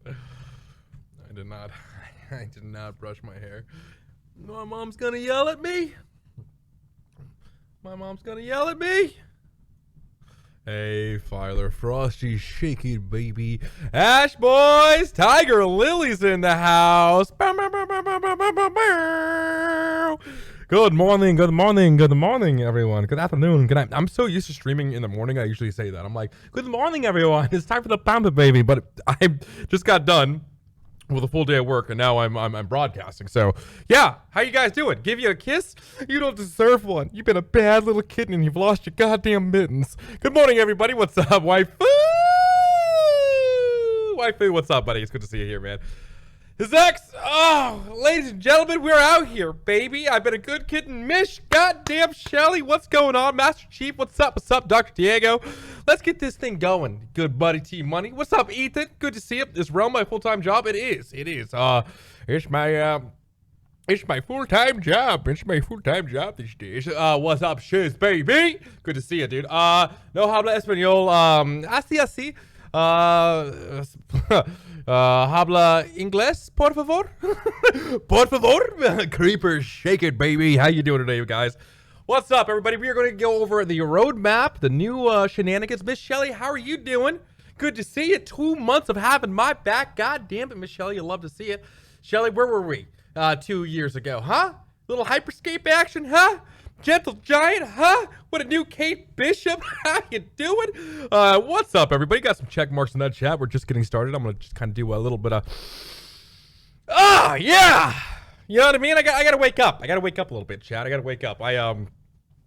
I did not. I did not brush my hair. My mom's gonna yell at me. My mom's gonna yell at me. Hey, Filer, Frosty, shake it, baby. Ash boys, Tiger Lily's in the house. Good morning, good morning, good morning, everyone. Good afternoon, good night. I'm so used to streaming in the morning, I usually say that. I'm like, good morning, everyone. It's time for the Pampa Baby. But I just got done with a full day of work, and now I'm broadcasting. So, yeah, how you guys doing? Give you a kiss? You don't deserve one. You've been a bad little kitten, and you've lost your goddamn mittens. Good morning, everybody. What's up, waifu? Waifu, what's up, buddy? It's good to see you here, man. His ex, oh, ladies and gentlemen, we're out here, baby. I've been a good kitten. Mish, goddamn Shelly, what's going on? Master Chief, what's up? What's up, Dr. Diego? Let's get this thing going. Good buddy, T Money. What's up, Ethan? Good to see you. Is Realm my full-time job? It is. It is. It's my full-time job. It's my full-time job these days. What's up, shiz, baby? Good to see you, dude. No habla español. Así. Habla inglés, por favor? Por favor? Creepers, shake it, baby. How you doing today, guys? What's up, everybody? We are going to go over the roadmap, the new shenanigans. Miss Shelly, how are you doing? Good to see you. 2 months of having my back. God damn it, Miss Shelly. You love to see it. Shelly, where were we 2 years ago, huh? Little hyperscape action, huh? Gentle Giant, huh? What a new Kate Bishop. How you doing? What's up, everybody? Got some check marks in that chat. We're just getting started. I'm gonna just kind of do a little bit of yeah. You know what I mean? I gotta wake up. I gotta wake up a little bit, chat. I gotta wake up. I'm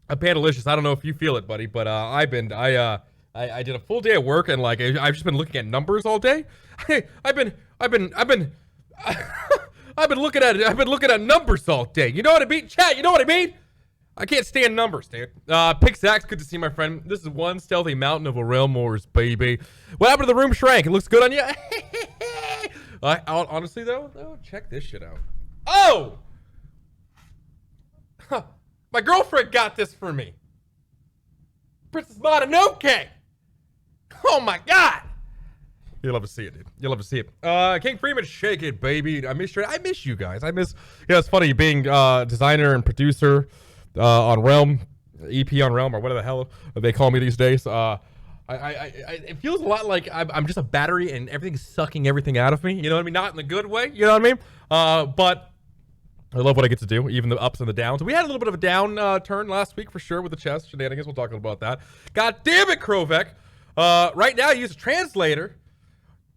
Pandalicious. I don't know if you feel it, buddy, but I did a full day of work, and like I've just been looking at numbers all day. I've been looking at numbers all day. You know what I mean? Chat, you know what I mean? I can't stand numbers, dude. Pixax, good to see my friend. This is one stealthy mountain of a realm wars, baby. What happened to the room shrank? It looks good on you. Honestly, though, check this shit out. Oh! Huh. My girlfriend got this for me. Princess Mononoke. Oh, my God. You'll love to see it, dude. You'll love to see it. King Freeman, shake it, baby. I miss you guys. It's funny being designer and producer on Realm, EP on Realm, or whatever the hell they call me these days. It feels a lot like I'm just a battery and everything's sucking everything out of me. You know what I mean? Not in the good way. You know what I mean? But I love what I get to do, even the ups and the downs. We had a little bit of a down turn last week for sure with the chess shenanigans. We'll talk about that. God damn it, Krovek. Right now, use a translator.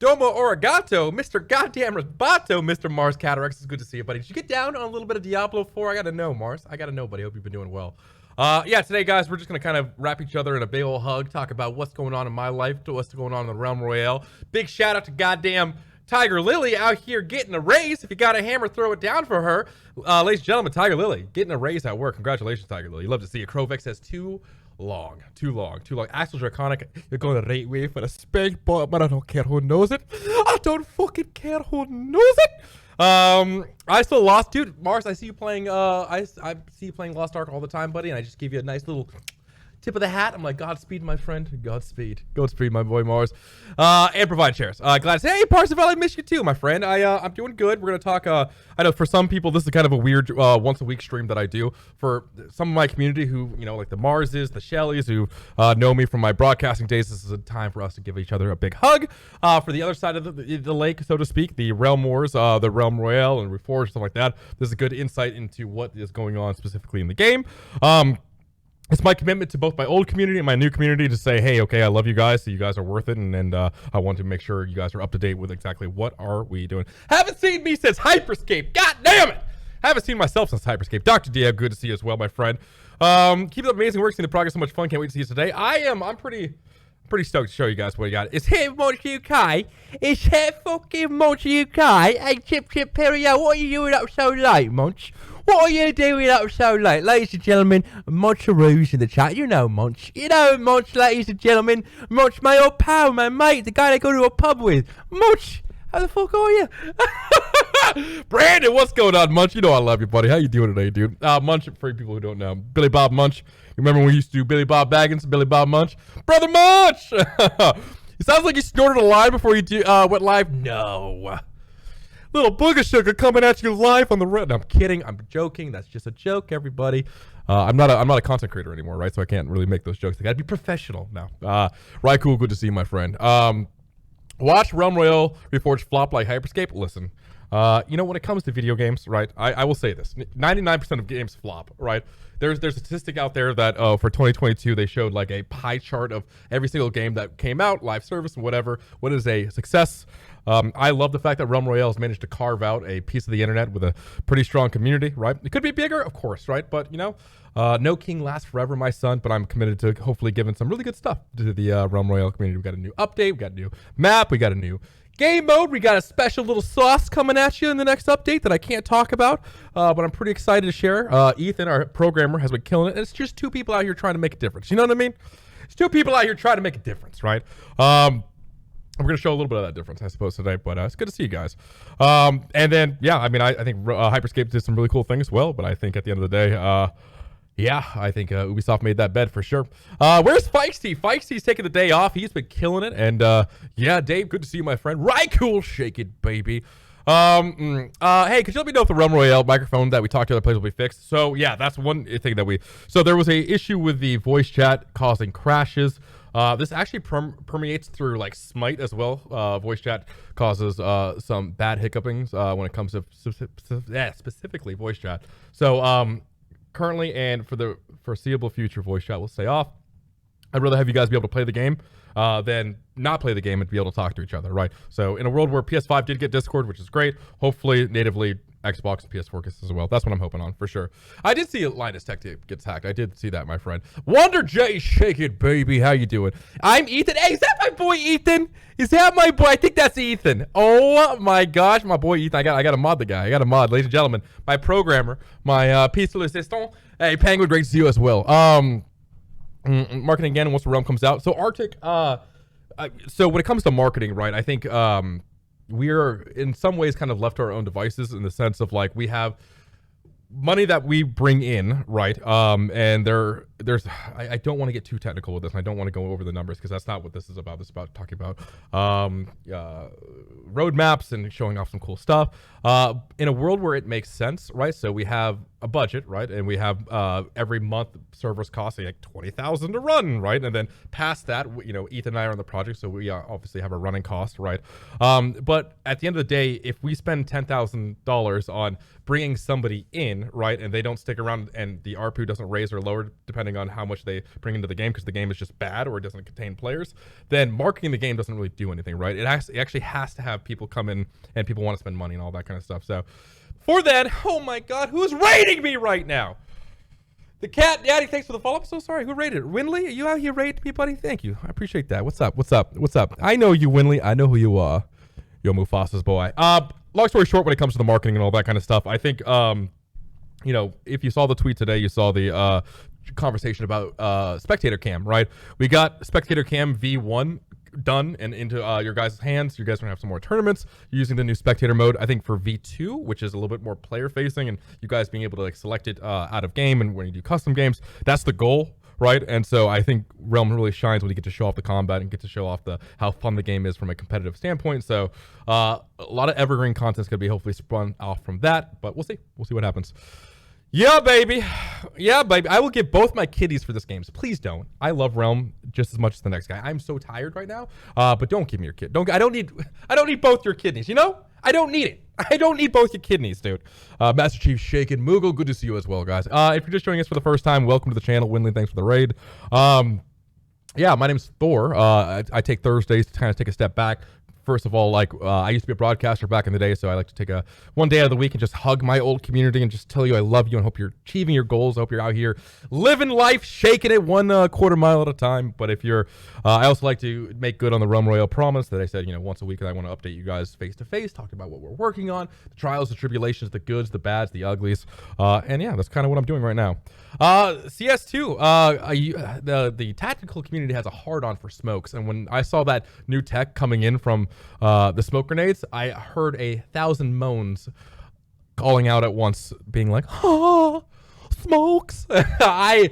Domo Origato, Mr. Goddamn Rasbato, Mr. Mars Cataracts. It's good to see you, buddy. Did you get down on a little bit of Diablo 4? I gotta know, Mars. I gotta know, buddy. Hope you've been doing well. Yeah, today, guys, we're just gonna kind of wrap each other in a big old hug, talk about what's going on in my life, what's going on in the Realm Royale. Big shout out to goddamn Tiger Lily out here getting a raise. If you got a hammer, throw it down for her. Ladies and gentlemen, Tiger Lily getting a raise at work. Congratulations, Tiger Lily. Love to see you. Krovex says too long. Axel Draconic, you're going the right way for a spank, but I don't care who knows it. I don't fucking care who knows it. I still lost, dude. Mars, I see you playing. I see you playing Lost Ark all the time, buddy, and I just give you a nice little tip of the hat. I'm like, Godspeed, my friend. Godspeed, my boy Mars. And provide shares. Glad to say, hey, Parsifal, I miss you too, my friend. I'm doing good. We're gonna talk. I know for some people this is kind of a weird once a week stream that I do. For some of my community who, you know, like the Marses, the Shelleys, who know me from my broadcasting days, this is a time for us to give each other a big hug. For the other side of the lake, so to speak, the Realm Wars, the Realm Royale and Reforged, stuff like that. This is a good insight into what is going on specifically in the game. It's my commitment to both my old community and my new community to say, hey, okay, I love you guys, so you guys are worth it, and I want to make sure you guys are up to date with exactly what are we doing. Haven't seen me since Hyperscape. God damn it! Haven't seen myself since Hyperscape. Dr. Diab, good to see you as well, my friend. Keep up amazing work, seeing the progress, so much fun. Can't wait to see you today. I'm pretty stoked to show you guys what you got. It's here, Monty UK. It's here, fucking Monty UK. Hey, Chip Perio, what are you doing up so late, Monch? What are you doing up so late? Ladies and gentlemen, Moncheroos in the chat. You know Monch. You know Monch, ladies and gentlemen. Monch, my old pal, my mate, the guy I go to a pub with. Monch, how the fuck are you? Brandon, what's going on, Munch? You know I love you, buddy. How you doing today, dude? Munch, for people who don't know, Billy Bob Munch. You remember when we used to do Billy Bob Baggins, Billy Bob Munch? Brother Munch! It sounds like you snorted a line before you went live. No. Little booger sugar coming at you live on the road. No, I'm kidding. I'm joking. That's just a joke, everybody. I'm not a content creator anymore, right? So I can't really make those jokes. I gotta be professional now. Right, cool. Good to see you, my friend. Watch Realm Royale Reforged flop like Hyperscape. Listen, when it comes to video games, right? I will say this: 99% of games flop, right? There's a statistic out there that for 2022 they showed like a pie chart of every single game that came out, live service and whatever. What is a success? I love the fact that Realm Royale has managed to carve out a piece of the internet with a pretty strong community, right? It could be bigger, of course, right? But no king lasts forever, my son. But I'm committed to hopefully giving some really good stuff to the Realm Royale community. We got a new update, we got a new map, we got a new game mode. We got a special little sauce coming at you in the next update that I can't talk about, but I'm pretty excited to share. Ethan, our programmer, has been killing it. And it's just two people out here trying to make a difference. You know what I mean? It's two people out here trying to make a difference, right? We're going to show a little bit of that difference, I suppose, today, but it's good to see you guys. And then, yeah, I mean, I think Hyperscape did some really cool things as well, but I think at the end of the day, yeah, I think Ubisoft made that bet for sure. Where's Feisty? Feisty's taking the day off. He's been killing it. And yeah, Dave, good to see you, my friend. Right, cool, shake it, baby. Hey, could you let me know if the Realm Royale microphone that we talked to other places will be fixed? So yeah, that's one thing that so there was a issue with the voice chat causing crashes. This actually permeates through like Smite as well. Voice chat causes some bad hiccupings when it comes to specifically voice chat. So currently and for the foreseeable future, voice chat will stay off. I'd rather have you guys be able to play the game than not play the game and be able to talk to each other, right? So in a world where PS5 did get Discord, which is great, hopefully natively Xbox and PS4 gets as well. That's what I'm hoping on, for sure. I did see Linus Tech Tape gets hacked. I did see that, my friend. Wonder J, shake it, baby. How you doing? I'm Ethan. Hey, is that my boy Ethan? Is that my boy? I think that's Ethan. Oh my gosh, my boy Ethan. I got to mod the guy. I got to mod, ladies and gentlemen. My programmer, my peaceful assistant. Hey, Penguin, great to see you as well. Marketing again once the realm comes out. So Arctic, so when it comes to marketing, right, I think we're in some ways kind of left to our own devices in the sense of like we have money that we bring in, right? And there's I don't want to get too technical with this, and I don't want to go over the numbers because that's not what this is about. This is about talking about roadmaps and showing off some cool stuff. In a world where it makes sense, right? So we have a budget, right? And we have every month servers costing like $20,000 to run, right? And then past that, Ethan and I are on the project, so we obviously have a running cost, right? But at the end of the day, if we spend $10,000 on bringing somebody in, right, and they don't stick around and the ARPU doesn't raise or lower depending on how much they bring into the game because the game is just bad or it doesn't contain players, then marketing the game doesn't really do anything, right? It actually has to have people come in and people want to spend money and all that kind of stuff. So for that, oh my God, who's raiding me right now? The cat daddy, thanks for the follow-up. So sorry, who raided it? Winley, are you out here raiding me, buddy? Thank you. I appreciate that. What's up? What's up? What's up? I know you, Winley. I know who you are. Yo, Mufasa's boy. Long story short, when it comes to the marketing and all that kind of stuff, I think, if you saw the tweet today, you saw the conversation about Spectator Cam, right? We got Spectator Cam V1 done and into your guys' hands. You guys are gonna have some more tournaments using the new spectator mode. I think for V2, which is a little bit more player facing, and you guys being able to like select it out of game and when you do custom games, that's the goal, right? And so I think Realm really shines when you get to show off the combat and get to show off how fun the game is from a competitive standpoint. So a lot of evergreen content's gonna be hopefully spun off from that, but we'll see what happens. Yeah, baby. Yeah, baby. I will give both my kidneys for this game. So please don't. I love Realm just as much as the next guy. I'm so tired right now. But don't give me your kid. I don't need both your kidneys. You know? I don't need it. I don't need both your kidneys, dude. Master Chief Shaken Moogle, good to see you as well, guys. If you're just joining us for the first time, welcome to the channel. Winley, thanks for the raid. Yeah, my name's Thor. I take Thursdays to kind of take a step back. First of all, I used to be a broadcaster back in the day, so I like to take one day out of the week and just hug my old community and just tell you I love you and hope you're achieving your goals. I hope you're out here living life, shaking it 1/4 mile at a time. But if you're, I also like to make good on the Realm Royale promise that I said, once a week I want to update you guys face to face, talking about what we're working on, the trials, the tribulations, the goods, the bads, the uglies. And yeah, that's kind of what I'm doing right now. CS2, the tactical community has a hard-on for smokes, and when I saw that new tech coming in from the smoke grenades, I heard 1,000 moans calling out at once, being like, "Oh, smokes!" I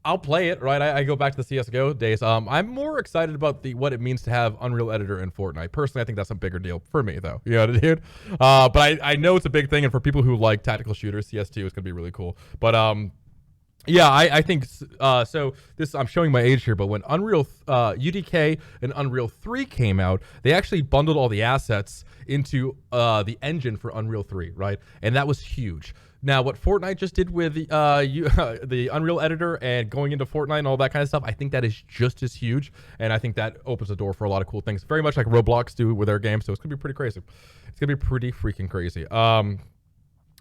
I'll play it, right? I go back to the CS:GO days. I'm more excited about what it means to have Unreal Editor in Fortnite. Personally, I think that's a bigger deal for me, though. You know, dude. But I know it's a big thing, and for people who like tactical shooters, CS2 is gonna be really cool. But yeah, I think so. This I'm showing my age here, but when Unreal UDK and Unreal 3 came out, they actually bundled all the assets into the engine for Unreal 3, right? And that was huge. Now, what Fortnite just did with the Unreal Editor and going into Fortnite and all that kind of stuff, I think that is just as huge, and I think that opens the door for a lot of cool things. Very much like Roblox do with their games, so it's gonna be pretty crazy. It's gonna be pretty freaking crazy.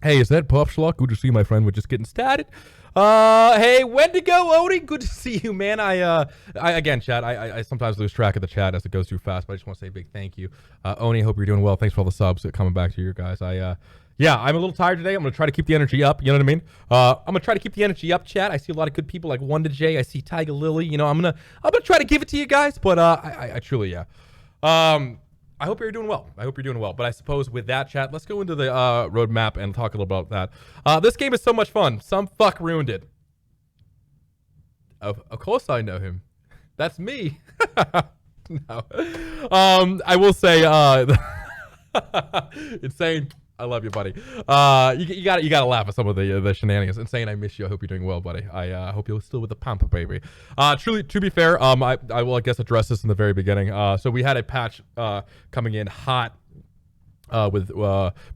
Hey, is that Puff Schlock? Good to see you, my friend. We're just getting started. Hey, Wendigo Odie, good to see you, man. I again, chat, I sometimes lose track of the chat as it goes too fast, but I just want to say a big thank you. Oni, hope you're doing well. Thanks for all the subs coming back to you guys. Yeah, I'm a little tired today. I'm going to try to keep the energy up. You know what I mean? I'm going to try to keep the energy up, chat. I see a lot of good people like Wanda J. I see Tiger Lily. You know, I'm going to try to give it to you guys, but I truly, yeah. I hope you're doing well. I hope you're doing well. But I suppose with that, chat, let's go into the roadmap and talk a little about that. This game is so much fun. Some fuck ruined it. Of course I know him. That's me. No. I will say, Insane. I love you, buddy. You gotta laugh at some of the shenanigans. Insane, I miss you. I hope you're doing well, buddy. I hope you're still with the pampa, baby. Truly, to be fair, I will, I guess, address this in the very beginning. So we had a patch coming in hot with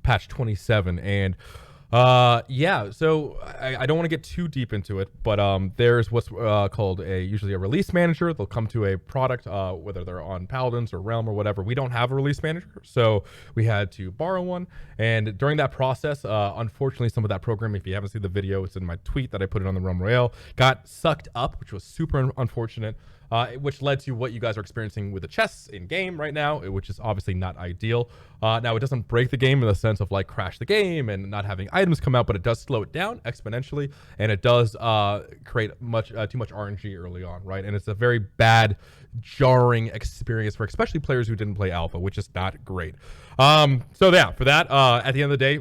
patch 27, and yeah, so I don't want to get too deep into it, but there's what's called usually a release manager. They'll come to a product, whether they're on Paladins or Realm or whatever. We don't have a release manager, so we had to borrow one. And during that process, unfortunately, some of that program, if you haven't seen the video, it's in my tweet that I put it on the Realm Royale, got sucked up, which was super unfortunate. Which led to what you guys are experiencing with the chests in game right now, which is obviously not ideal. Now, it doesn't break the game in the sense of like crash the game and not having items come out, but it does slow it down exponentially, and it does create too much RNG early on, right? And it's a very bad, jarring experience for especially players who didn't play alpha, which is not great. So yeah, for that, at the end of the day,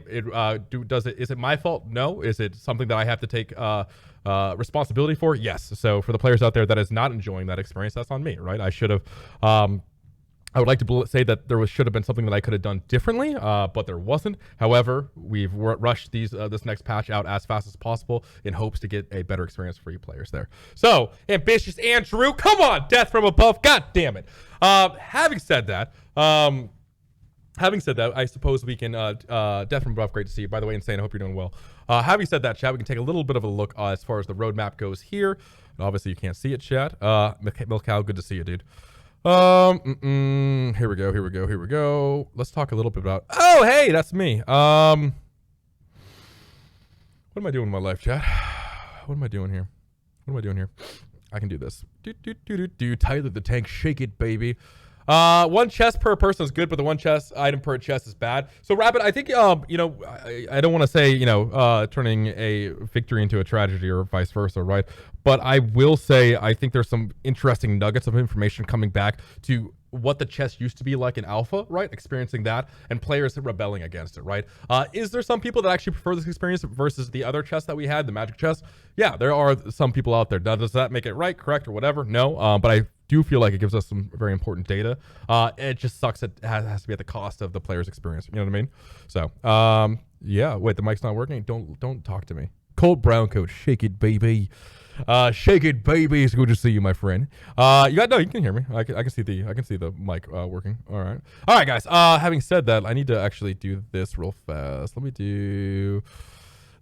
is it my fault? No. Is it something that I have to take responsibility for? Yes. So for the players out there that is not enjoying that experience, that's on me, right? I should have I would like to say that there should have been something that I could have done differently, but there wasn't. However, we've rushed this next patch out as fast as possible in hopes to get a better experience for you players there. So, ambitious Andrew, come on, death from above, god damn it. Having said that, I suppose we can, Death from above, great to see you. By the way, Insane, I hope you're doing well. Having said that, chat, we can take a little bit of a look as far as the roadmap goes here. Obviously, you can't see it, chat. Milkow, good to see you, dude. Here we go. Let's talk a little bit about, oh, hey, that's me. What am I doing in my life, chat? What am I doing here? I can do this. Tyler the Tank, shake it, baby. One chest per person is good, but the one chest item per chest is bad. So, Rabbit, I think, you know, I don't want to say, you know, turning a victory into a tragedy or vice versa, right? But I will say I think there's some interesting nuggets of information coming back to what the chest used to be like in alpha, right? Experiencing that and players rebelling against it, right? Is there some people that actually prefer this experience versus the other chest that we had, the magic chest? Yeah, there are some people out there. Now, does that make it right, correct, or whatever? No, but I do feel like it gives us some very important data. It just sucks that it has to be at the cost of the player's experience. You know what I mean? So, yeah. Wait, the mic's not working? Don't talk to me. Colt Brown coat, shake it, baby. Shake it, baby. It's good to see you, my friend. You can hear me. I can see the mic working. All right, guys. Having said that, I need to actually do this real fast. Let me do.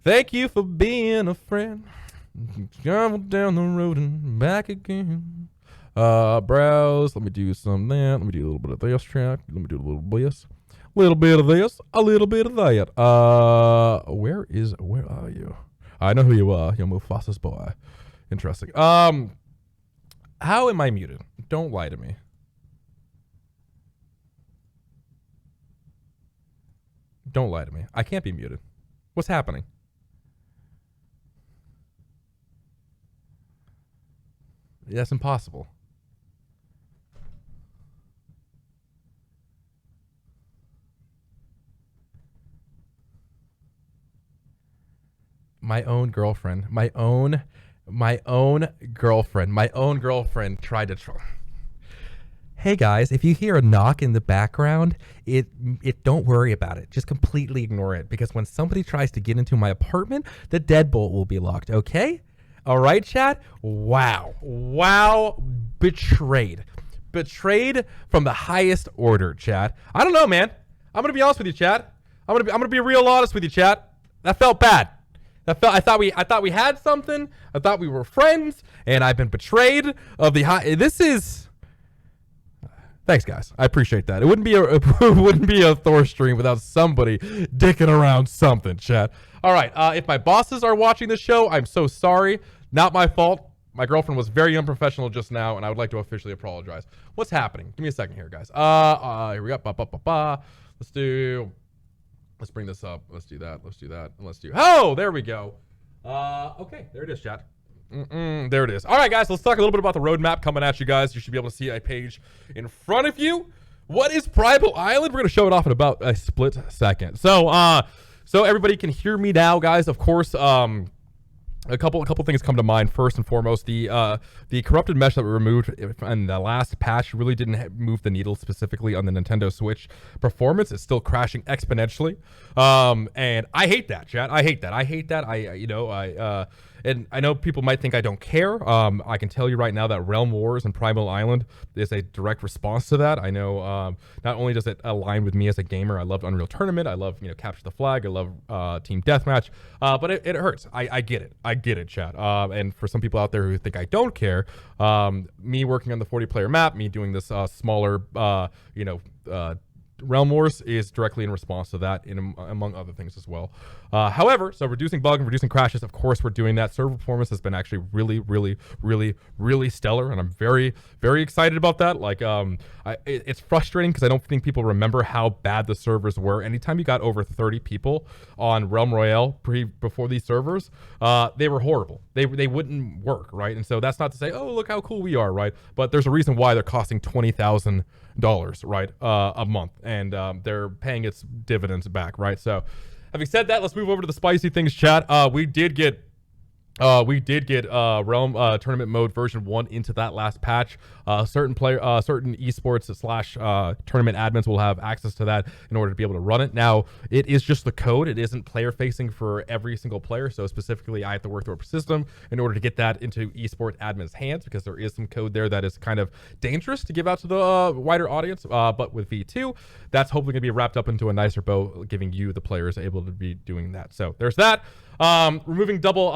Thank you for being a friend. Travel down the road and back again. Browse. Let me do some of that. Let me do a little bit of this track. Let me do a little bit of this. A little bit of this. A little bit of that. Where are you? I know who you are. You're Mufasa's boy. Interesting. How am I muted? Don't lie to me. Don't lie to me. I can't be muted. What's happening? That's impossible. My own girlfriend. My own My own girlfriend tried to troll. Hey guys, if you hear a knock in the background, it don't worry about it. Just completely ignore it, because when somebody tries to get into my apartment, the deadbolt will be locked, okay? All right, chat? Wow. Betrayed from the highest order, chat. I don't know, man. I'm going to be honest with you, chat. I'm going to be real honest with you, chat. That felt bad. I thought we had something. I thought we were friends, and I've been betrayed of the high. Thanks, guys. I appreciate that. It wouldn't be a Thor stream without somebody dicking around something, chat. All right. If my bosses are watching this show, I'm so sorry. Not my fault. My girlfriend was very unprofessional just now, and I would like to officially apologize. What's happening? Give me a second here, guys. Here we go. Let's bring this up. Let's do that. Oh, there we go. Okay, there it is, chat. There it is. All right, guys, let's talk a little bit about the roadmap coming at you guys. You should be able to see a page in front of you. What is Primal Island? We're going to show it off in about a split second. So everybody can hear me now, guys. Of course, a couple things come to mind. First and foremost, the corrupted mesh that we removed in the last patch really didn't move the needle specifically on the Nintendo Switch performance. It's still crashing exponentially, and I hate that, chat. I hate that. And I know people might think I don't care. I can tell you right now that Realm Wars and Primal Island is a direct response to that. I know not only does it align with me as a gamer, I love Unreal Tournament, I love Capture the Flag, I love Team Deathmatch, but it hurts. I get it, chat. And for some people out there who think I don't care, me working on the 40-player map, me doing this smaller, Realm Wars is directly in response to that, among other things as well. However, so reducing bug and reducing crashes, of course, we're doing that. Server performance has been actually really stellar, and I'm very, very excited about that. Like, it's frustrating because I don't think people remember how bad the servers were. Anytime you got over 30 people on Realm Royale before these servers, they were horrible. They wouldn't work, right? And so that's not to say, oh, look how cool we are, right? But there's a reason why they're costing $20,000, right, a month, and they're paying its dividends back, right? So, having said that, let's move over to the spicy things, chat. We did get Realm Tournament Mode version 1 into that last patch. Certain esports / tournament admins will have access to that in order to be able to run it. Now, it is just the code. It isn't player facing for every single player. So specifically, I have to work through a system in order to get that into esports admins' hands, because there is some code there that is kind of dangerous to give out to the wider audience. But with V2, that's hopefully going to be wrapped up into a nicer bow, giving you, the players, able to be doing that. So there's that. Removing double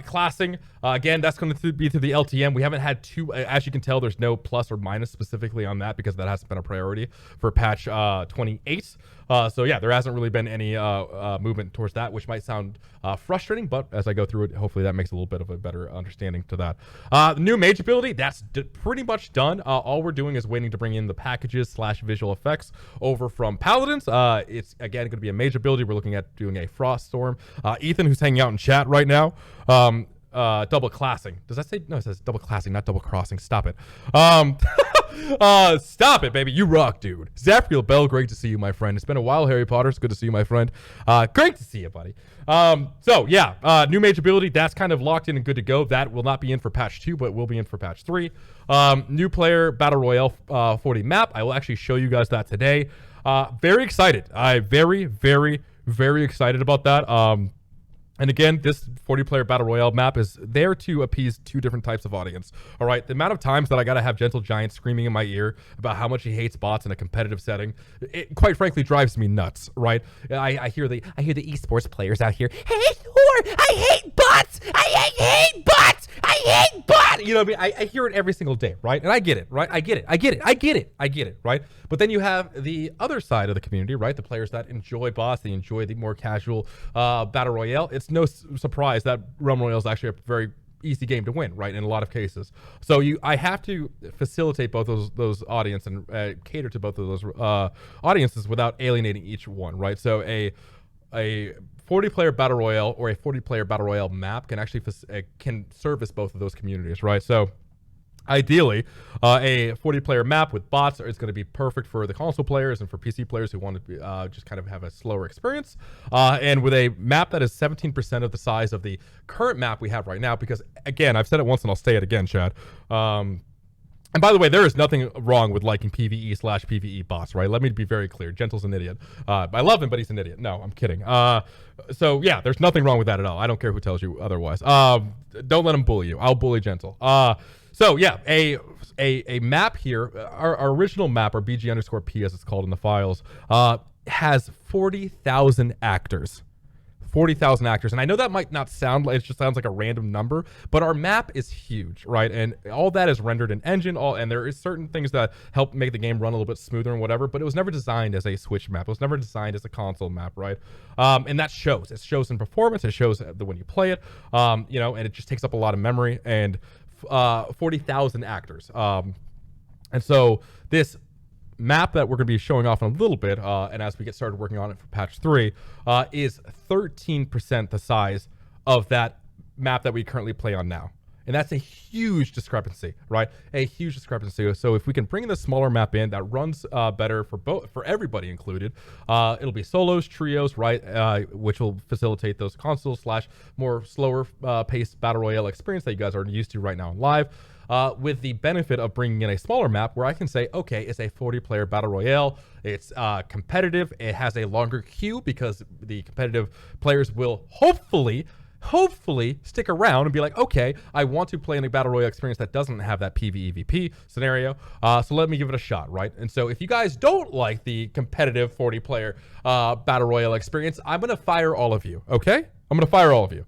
classing, again, that's going to be through the LTM. We haven't had two, as you can tell, there's no plus or minus specifically on that, because that hasn't been a priority for patch 28. So yeah, there hasn't really been any movement towards that, which might sound frustrating, but as I go through it, hopefully that makes a little bit of a better understanding to that. The new mage ability, that's pretty much done. All we're doing is waiting to bring in the packages / visual effects over from Paladins. It's again going to be a mage ability. We're looking at doing a Frost Storm. Ethan, who's hanging out in chat right now, double classing. Does that say? No, it says double classing, not double crossing. Stop it. Stop it, baby. You rock, dude. Zafriel Bell, great to see you, my friend. It's been a while, Harry Potter. It's good to see you, my friend. Great to see you, buddy. So yeah, new mage ability, that's kind of locked in and good to go. That will not be in for patch 2, but will be in for patch 3. New player battle royale 40 map. I will actually show you guys that today. Very excited. I'm very excited about that. And again, this 40-player Battle Royale map is there to appease two different types of audience. All right, the amount of times that I got to have Gentle Giant screaming in my ear about how much he hates bots in a competitive setting, it quite frankly drives me nuts, right? I hear the esports players out here, hey, Thor, I hate bots! I hate bots! I hate bots! You know what I mean? I hear it every single day, right? And I get it, right? I get it, right? But then you have the other side of the community, right? The players that enjoy bots, they enjoy the more casual Battle Royale. It's no surprise that Realm Royale is actually a very easy game to win, right? In a lot of cases. So I have to facilitate both those audience and cater to both of those audiences without alienating each one, right? So a 40-player Battle Royale or a 40-player Battle Royale map can actually can service both of those communities, right? So Ideally, a 40-player map with bots is going to be perfect for the console players and for PC players who want to be, just kind of have a slower experience. And with a map that is 17% of the size of the current map we have right now, because, again, I've said it once and I'll say it again, Chad. And by the way, there is nothing wrong with liking PvE/PvE bots, right? Let me be very clear. Gentle's an idiot. I love him, but he's an idiot. No, I'm kidding. So, yeah, there's nothing wrong with that at all. I don't care who tells you otherwise. Don't let him bully you. I'll bully Gentle. So yeah, a map here, our original map, our BG_P as it's called in the files, has 40,000 actors. 40,000 actors. And I know that might not sound like, it just sounds like a random number, but our map is huge, right? And all that is rendered in engine, and there is certain things that help make the game run a little bit smoother and whatever, but it was never designed as a Switch map. It was never designed as a console map, right? And that shows. It shows in performance. It shows when you play it, and it just takes up a lot of memory. And 40,000 actors. And so this map that we're going to be showing off in a little bit, and as we get started working on it for patch 3, is 13% the size of that map that we currently play on now. And that's a huge discrepancy, right? A huge discrepancy. So if we can bring the smaller map in that runs better for everybody included, it'll be solos, trios, right? Which will facilitate those console/more slower paced battle royale experience that you guys are used to right now in live. With the benefit of bringing in a smaller map where I can say, okay, it's a 40-player battle royale. It's competitive. It has a longer queue because the competitive players will hopefully stick around and be like, okay, I want to play in a battle royale experience that doesn't have that PvEVP scenario. So let me give it a shot, right? And so if you guys don't like the competitive 40-player battle royale experience, I'm going to fire all of you, okay? I'm going to fire all of you.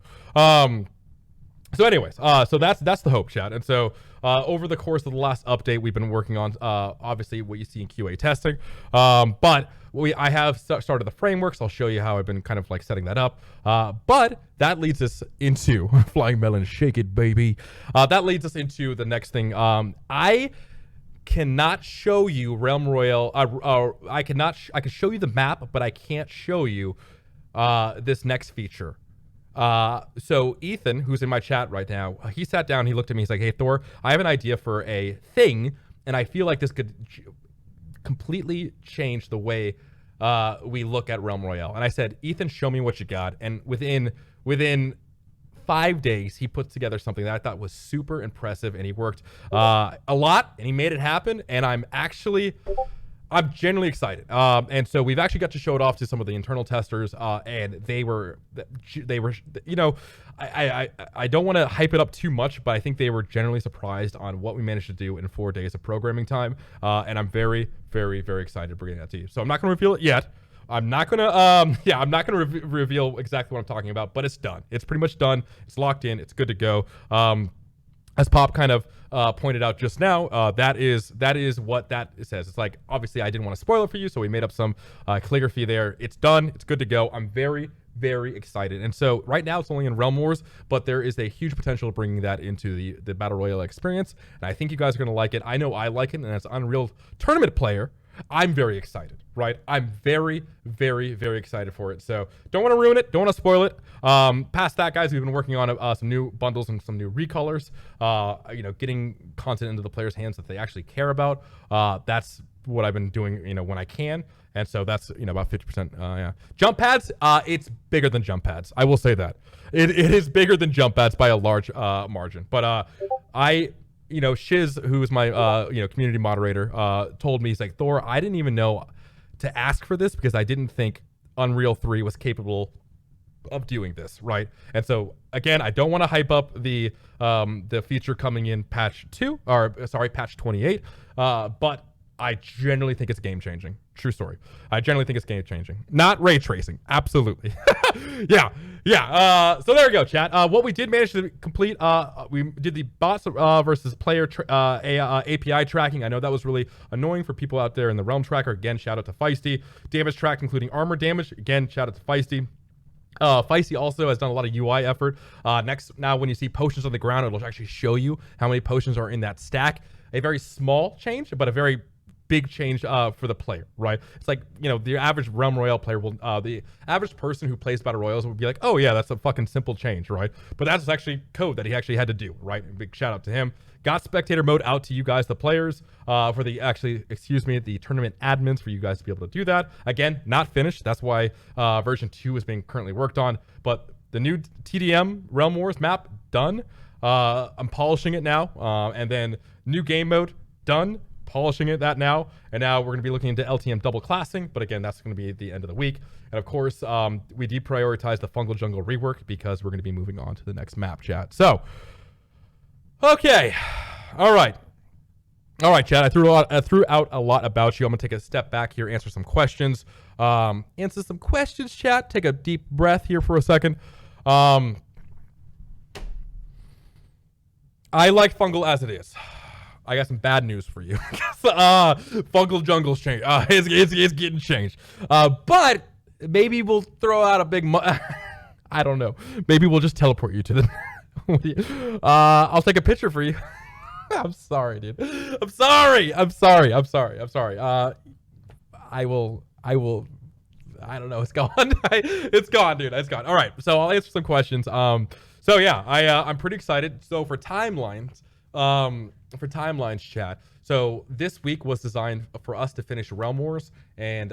So anyways, so that's the hope, chat. And so over the course of the last update, we've been working on obviously what you see in QA testing, but I have started the frameworks. I'll show you how I've been kind of like setting that up. But that leads us into Flying Melon, shake it, baby. That leads us into the next thing. I cannot show you Realm Royale. I can show you the map, but I can't show you this next feature. So Ethan, who's in my chat right now, he sat down, he looked at me, he's like, hey, Thor, I have an idea for a thing, and I feel like this could completely change the way we look at Realm Royale. And I said, Ethan, show me what you got. And within 5 days, he put together something that I thought was super impressive, and he worked a lot, and he made it happen, and I'm genuinely excited. And so we've actually got to show it off to some of the internal testers, and they were, I don't want to hype it up too much, but I think they were generally surprised on what we managed to do in 4 days of programming time. And I'm very, very, very excited bringing that to you. So I'm not going to reveal it yet. I'm not going to, reveal exactly what I'm talking about, but it's done. It's pretty much done. It's locked in. It's good to go. As Pop kind of pointed out just now, that is what that says. It's like, obviously I didn't want to spoil it for you, so we made up some calligraphy there. It's done. It's good to go. I'm very, very excited. And so right now it's only in Realm Wars, but there is a huge potential of bringing that into the Battle Royale experience. And I think you guys are going to like it. I know I like it, and as an Unreal Tournament player, I'm very excited, right? I'm very, very, very excited for it. So don't want to ruin it. Don't want to spoil it. Past that, guys, we've been working on some new bundles and some new recolors, getting content into the players' hands that they actually care about. That's what I've been doing, when I can. And so that's, about 50%. Yeah. Jump pads, it's bigger than jump pads. I will say that. It is bigger than jump pads by a large margin. But Shiz, who is my, community moderator, told me, he's like, Thor, I didn't even know to ask for this because I didn't think Unreal 3 was capable of doing this, right? And so, again, I don't want to hype up the feature coming in patch 28, but I genuinely think it's game-changing. True story. I generally think it's game-changing. Not ray tracing. Absolutely. Yeah. So there we go, chat. What we did manage to complete, we did the bots versus player API tracking. I know that was really annoying for people out there in the Realm Tracker. Again, shout out to Feisty. Damage track, including armor damage. Again, shout out to Feisty. Feisty also has done a lot of UI effort. Now when you see potions on the ground, it'll actually show you how many potions are in that stack. A very small change, but a very big change for the player, right? It's like, you know, the average Realm Royale player will, the average person who plays Battle Royales would be like, oh yeah, that's a fucking simple change, right? But that's actually code that he actually had to do, right? Big shout out to him. Got spectator mode out to you guys, the players, for the the tournament admins, for you guys to be able to do that. Again, not finished. That's why version 2 is being currently worked on. But the new TDM Realm Wars map done. I'm polishing it now, and then new game mode done. Polishing that now, and now we're going to be looking into LTM double classing, but again, that's going to be at the end of the week. And of course, we deprioritize the Fungal Jungle rework because we're going to be moving on to the next map, chat. So, okay, all right, chat. I threw out a lot about you. I'm going to take a step back here, answer some questions. Chat. Take a deep breath here for a second. I like Fungal as it is. I got some bad news for you. Fungal Jungle's changed. It's getting changed. But maybe we'll throw out a big... I don't know. Maybe we'll just teleport you to the... I'll take a picture for you. I'm sorry, dude. I'm sorry. I will... I don't know. It's gone. It's gone, dude. It's gone. All right. So I'll answer some questions. So yeah, I'm pretty excited. So for timelines... chat. So this week was designed for us to finish Realm Wars and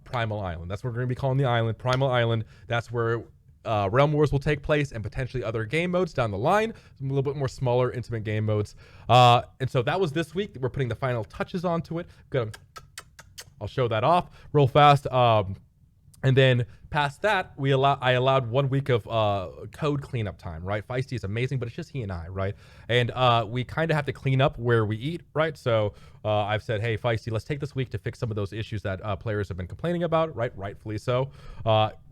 Primal Island. That's what we're going to be calling the island, Primal Island. That's where Realm Wars will take place and potentially other game modes down the line. Some a little bit more smaller, intimate game modes. And so that was this week. We're putting the final touches onto it. I'll show that off real fast. And then past that, I allowed 1 week of code cleanup time, right? Feisty is amazing, but it's just he and I, right? And we kind of have to clean up where we eat, right? So I've said, hey, Feisty, let's take this week to fix some of those issues that players have been complaining about, right? Rightfully so.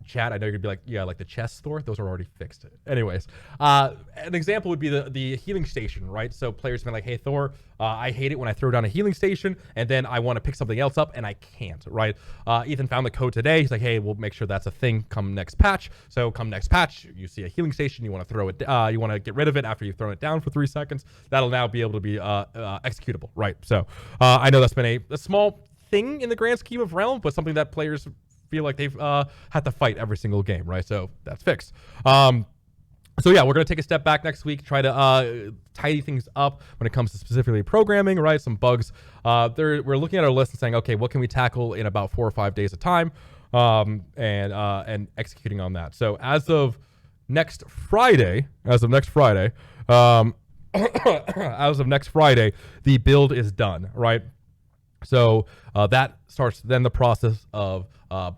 Chat, I know you're gonna be like, yeah, like the chest store, those are already fixed. Anyways, an example would be the healing station, right? So players have been like, hey, Thor, I hate it when I throw down a healing station and then I want to pick something else up and I can't, right? Ethan found the code today. He's like, hey, we'll make sure that's a thing come next patch. So come next patch, you see a healing station, you want to throw it, you want to get rid of it after you've thrown it down for 3 seconds. That'll now be able to be executable, right? So I know that's been a small thing in the grand scheme of Realm, but something that players feel like they've had to fight every single game, right? So that's fixed. So yeah, we're going to take a step back next week, try to tidy things up when it comes to specifically programming, right? Some bugs. We're looking at our list and saying, okay, what can we tackle in about 4 or 5 days of time, and executing on that. So as of next Friday, as of next Friday, the build is done, right? So that starts then the process of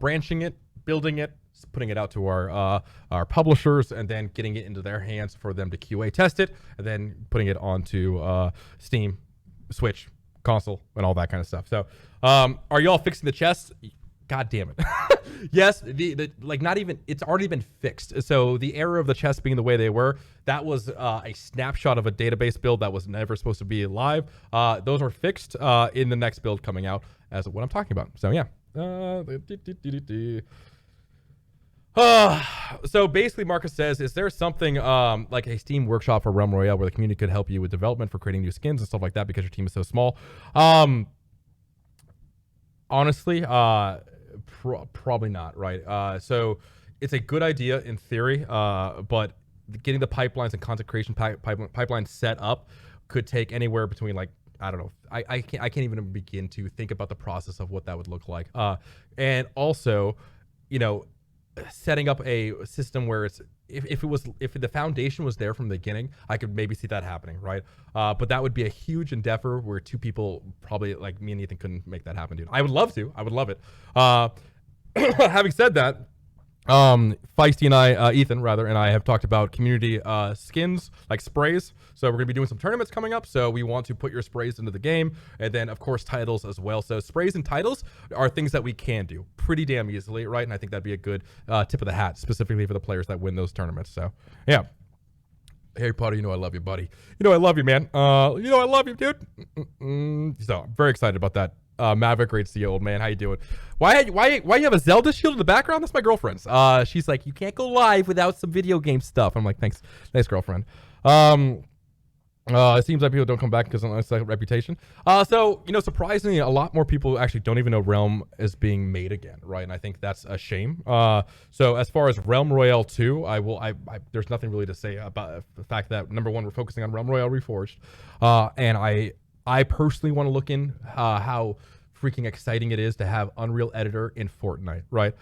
branching it, building it, putting it out to our publishers, and then getting it into their hands for them to QA test it, and then putting it onto Steam, Switch, console, and all that kind of stuff. So are y'all fixing the chests? God damn it. Yes, not even, it's already been fixed. So the error of the chests being the way they were, that was a snapshot of a database build that was never supposed to be live. Those are fixed in the next build coming out as what I'm talking about. So yeah. So basically Marcus says, is there something like a Steam workshop for Realm Royale where the community could help you with development for creating new skins and stuff like that because your team is so small? Honestly, probably not, right? So it's a good idea in theory, but getting the pipelines and content creation pipelines set up could take anywhere between, like, I don't know. I can't even begin to think about the process of what that would look like. And also, you know, setting up a system where it's, if the foundation was there from the beginning, I could maybe see that happening, right? But that would be a huge endeavor where 2 people, probably like me and Ethan, couldn't make that happen, dude. I would love to. I would love it. Having said that, Feisty and I, Ethan rather, and I have talked about community skins, like sprays. So we're gonna be doing some tournaments coming up. So we want to put your sprays into the game, and then of course titles as well. So sprays and titles are things that we can do pretty damn easily, right? And I think that'd be a good tip of the hat, specifically for the players that win those tournaments. So yeah. Harry Potter, you know I love you, buddy. You know I love you, man. You know I love you, dude. So I'm very excited about that. Maverick, great to see you, old man. How you doing? Why you have a Zelda shield in the background? That's my girlfriend's. She's like, you can't go live without some video game stuff. I'm like, thanks, girlfriend. It seems like people don't come back because of its reputation. So, surprisingly, a lot more people actually don't even know Realm is being made again, right? And I think that's a shame. So as far as Realm Royale 2, there's nothing really to say about the fact that, number one, we're focusing on Realm Royale Reforged. And I personally want to look in how freaking exciting it is to have Unreal Editor in Fortnite, right?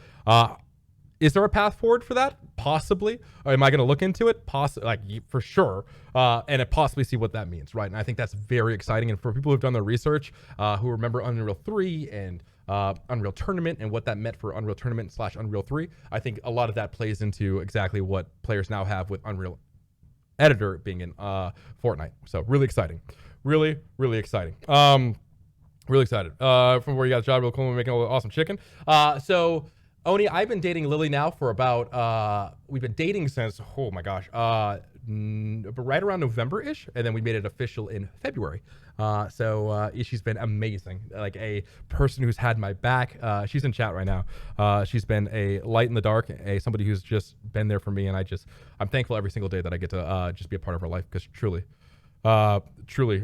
Is there a path forward for that? Possibly. Or am I going to look into it? Possibly, for sure. And possibly see what that means, right? And I think that's very exciting. And for people who've done their research, who remember Unreal 3 and Unreal Tournament and what that meant for Unreal Tournament / Unreal 3, I think a lot of that plays into exactly what players now have with Unreal Editor being in Fortnite. So really exciting. Really, really exciting. Really excited. From where you got a job, real cool, making all the awesome chicken. So Oni, I've been dating Lily now for about, we've been dating since, oh my gosh, right around November-ish, and then we made it official in February. So she's been amazing, like a person who's had my back. She's in chat right now. She's been a light in the dark, somebody who's just been there for me, and I'm thankful every single day that I get to just be a part of her life, because truly,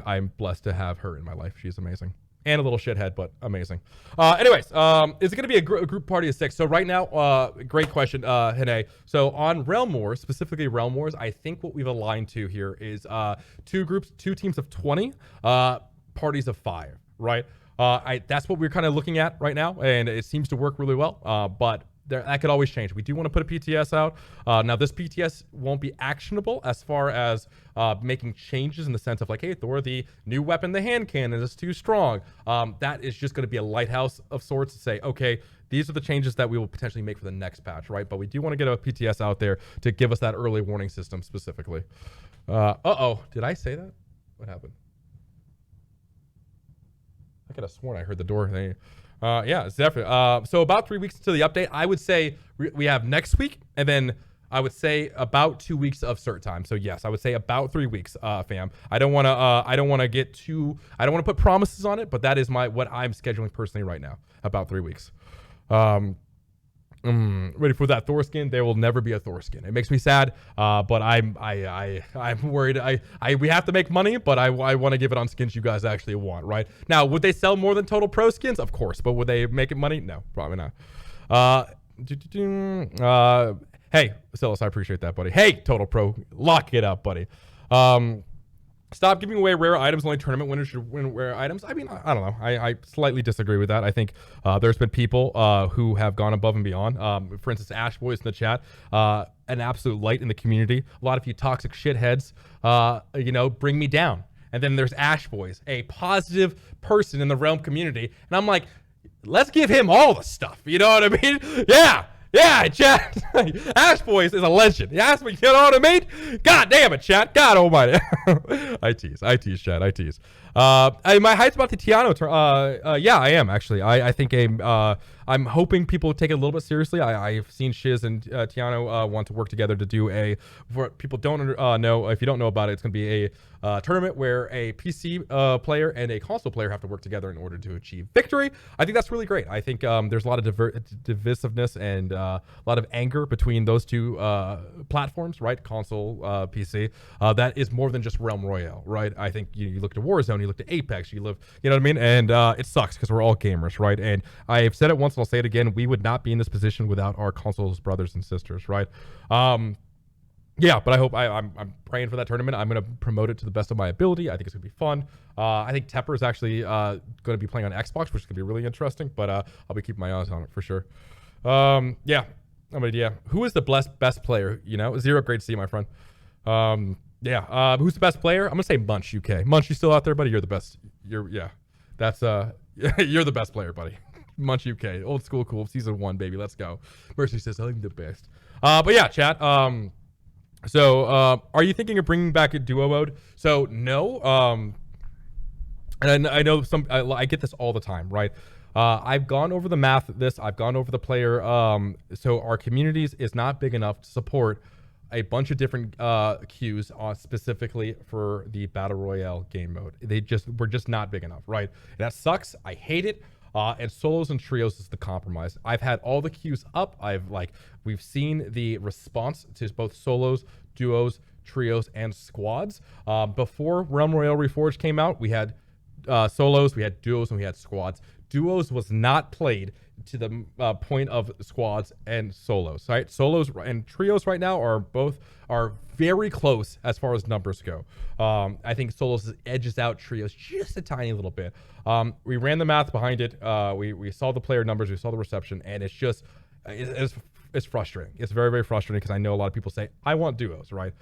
I'm blessed to have her in my life. She's amazing. And a little shithead, but amazing. Anyways, is it going to be a group party of 6? So right now, great question, Hene. So on Realm Wars, specifically Realm Wars, I think what we've aligned to here is 2 teams of 20, parties of 5, right? That's what we're kind of looking at right now, and it seems to work really well, but that could always change. We do want to put a PTS out. Now, this PTS won't be actionable as far as making changes in the sense of like, hey, Thor, the new weapon, the hand cannon, is too strong. That is just going to be a lighthouse of sorts to say, okay, these are the changes that we will potentially make for the next patch, right? But we do want to get a PTS out there to give us that early warning system specifically. Uh-oh, did I say that? What happened? I could have sworn I heard the door thing. Yeah, it's definitely. So about 3 weeks to the update, I would say we have next week, and then I would say about 2 weeks of cert time. So yes, I would say about 3 weeks, fam. I don't want to get too. I don't want to put promises on it, but that is what I'm scheduling personally right now. About 3 weeks. Ready for that Thor skin? There will never be a Thor skin. It makes me sad, but I'm worried. We have to make money, but I want to give it on skins you guys actually want, right? Now, would they sell more than Total Pro skins? Of course, but would they make it money? No, probably not. Hey, Silas, I appreciate that, buddy. Hey, Total Pro, lock it up, buddy. Stop giving away rare items. Only tournament winners should win rare items. I mean, I don't know. I slightly disagree with that. I think there's been people who have gone above and beyond. For instance, Ash Boys in the chat, an absolute light in the community. A lot of you toxic shitheads, bring me down. And then there's Ash Boys, a positive person in the Realm community. And I'm like, let's give him all the stuff. You know what I mean? Yeah, chat. Ash Boys is a legend. You ask me, you know what I mean? God damn it, chat. God almighty. I tease, chat. I tease. My hype's about the Tiano turn. Yeah, I am actually. I think I'm hoping people take it a little bit seriously. I've seen Shiz and Tiano want to work together to do for people don't know, if you don't know about it, it's going to be a tournament where a PC player and a console player have to work together in order to achieve victory. I think that's really great. I think there's a lot of divisiveness and a lot of anger between those two platforms, right? Console, PC. That is more than just Realm Royale, right? I think you look to Warzone, you look to Apex, you know what I mean? And it sucks because we're all gamers, right? And I've said it once, and I'll say it again, we would not be in this position without our consoles brothers and sisters, right? Yeah, but I hope I'm praying for that tournament. I'm going to promote it to the best of my ability. I think it's going to be fun. I think Tepper is actually going to be playing on Xbox, which is going to be really interesting, but I'll be keeping my eyes on it for sure. Yeah. Who is the best player? Zero, great to see you, my friend. Who's the best player? I'm going to say Munch UK. Munch, you still out there, buddy? You're the best. You're the best player, buddy. Munch UK. Old school cool. Season 1, baby. Let's go. Mercy says, I'm the best. But yeah, chat. So, are you thinking of bringing back a duo mode? So, no. And I know I get this all the time, right? I've gone over the math of this. I've gone over the player. So our communities is not big enough to support a bunch of different queues specifically for the Battle Royale game mode. We're just not big enough, right? That sucks. I hate it. And solos and trios is the compromise. I've had all the queues up. We've seen the response to both solos, duos, trios, and squads. Before Realm Royale Reforged came out, we had solos, we had duos, and we had squads. Duos was not played to the point of squads and solos, right? Solos and trios right now are very close as far as numbers go. I think solos edges out trios just a tiny little bit. We ran the math behind it. We saw the player numbers, we saw the reception, and it's just it's frustrating. It's very, very frustrating because I know a lot of people say I want duos, right?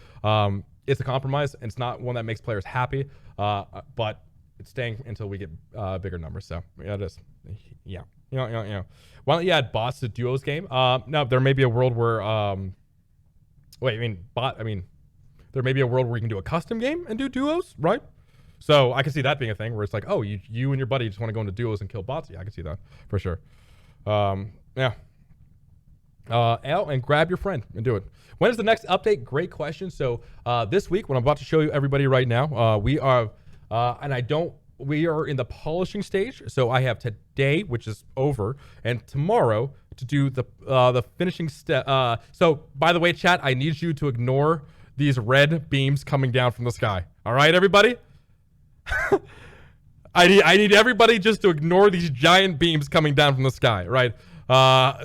It's a compromise, and it's not one that makes players happy, but it's staying until we get bigger numbers. So yeah, it is. Yeah. Why don't you add bots to duos game? No, there may be a world where there may be a world where you can do a custom game and do duos, right? So I can see that being a thing where it's like, oh, you and your buddy just want to go into duos and kill bots. Yeah, I can see that for sure. Yeah. Out and grab your friend and do it. When is the next update? Great question. So this week, what I'm about to show you everybody right now, we are in the polishing stage. So I have today, which is over, and tomorrow to do the finishing step. So by the way, chat, I need you to ignore these red beams coming down from the sky. All right, everybody? I need everybody just to ignore these giant beams coming down from the sky, right?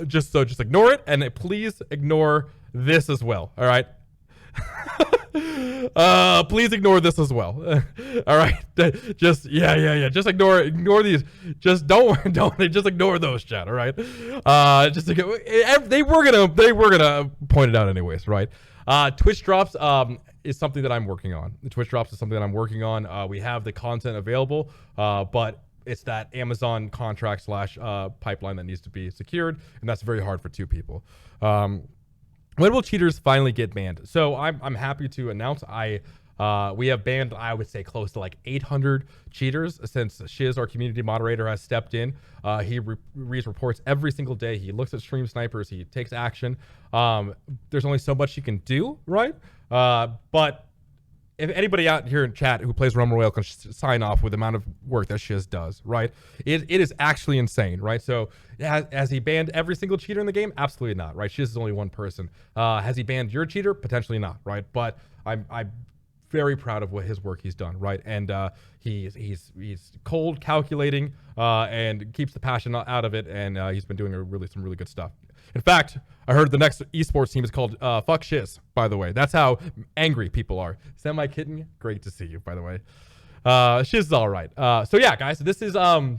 Just ignore it, and please ignore this as well. All right. Please ignore this as well. All right. Just Just ignore these. Just just ignore those, chat. All right. They were gonna point it out anyways, right? Twitch drops is something that I'm working on. The Twitch drops is something that I'm working on. We have the content available, but it's that Amazon contract / pipeline that needs to be secured, and that's very hard for two people. When will cheaters finally get banned? So I'm happy to announce we have banned, I would say, close to like 800 cheaters since Shiz, our community moderator, has stepped in. He reads reports every single day. He looks at stream snipers. He takes action. There's only so much you can do, right? But if anybody out here in chat who plays Realm Royale can sign off with the amount of work that Shiz does, right? It is actually insane, right? So has he banned every single cheater in the game? Absolutely not, right? Shiz is only one person. Has he banned your cheater? Potentially not, right? But I'm very proud of what his work he's done, right? And he's cold, calculating, and keeps the passion out of it, and he's been doing some really good stuff. In fact, I heard the next esports team is called Fuck Shiz, by the way. That's how angry people are. Semi Kitten, great to see you, by the way. Shiz is all right. So yeah, guys, this is the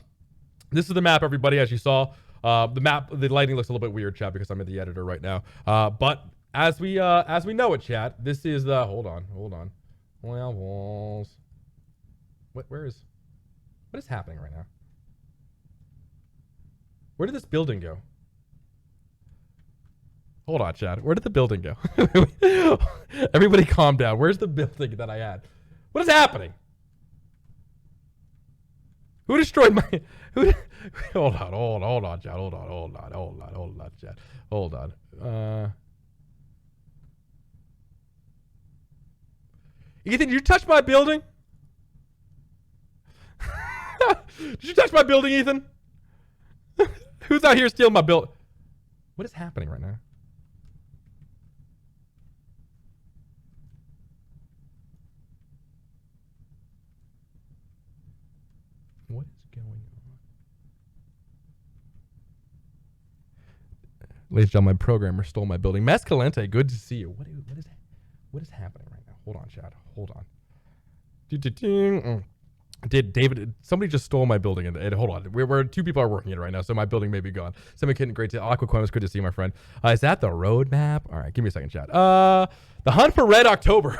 map, everybody, as you saw. The lighting looks a little bit weird, chat, because I'm in the editor right now. But as we know it, chat, this is the hold on. Well, walls. What is happening right now? Where did this building go? Hold on, chat. Where did the building go? Everybody calm down. Where's the building that I had? What is happening? Who destroyed my... Hold on, chat. Hold on, chat. Hold on. Ethan, did you touch my building? Did you touch my building, Ethan? Who's out here stealing my building? What is happening right now? What is going on? Ladies and gentlemen, my programmer stole my building. Mescalente, good to see you. What is happening right now? Hold on, Chad. Hold on. Did David? Somebody just stole my building, and hold on. We're two people are working it right now, so my building may be gone. Semi-Kitten, great to Aquaquem, good to see you, my friend. Is that the roadmap? All right, give me a second, Chad. The hunt for Red October.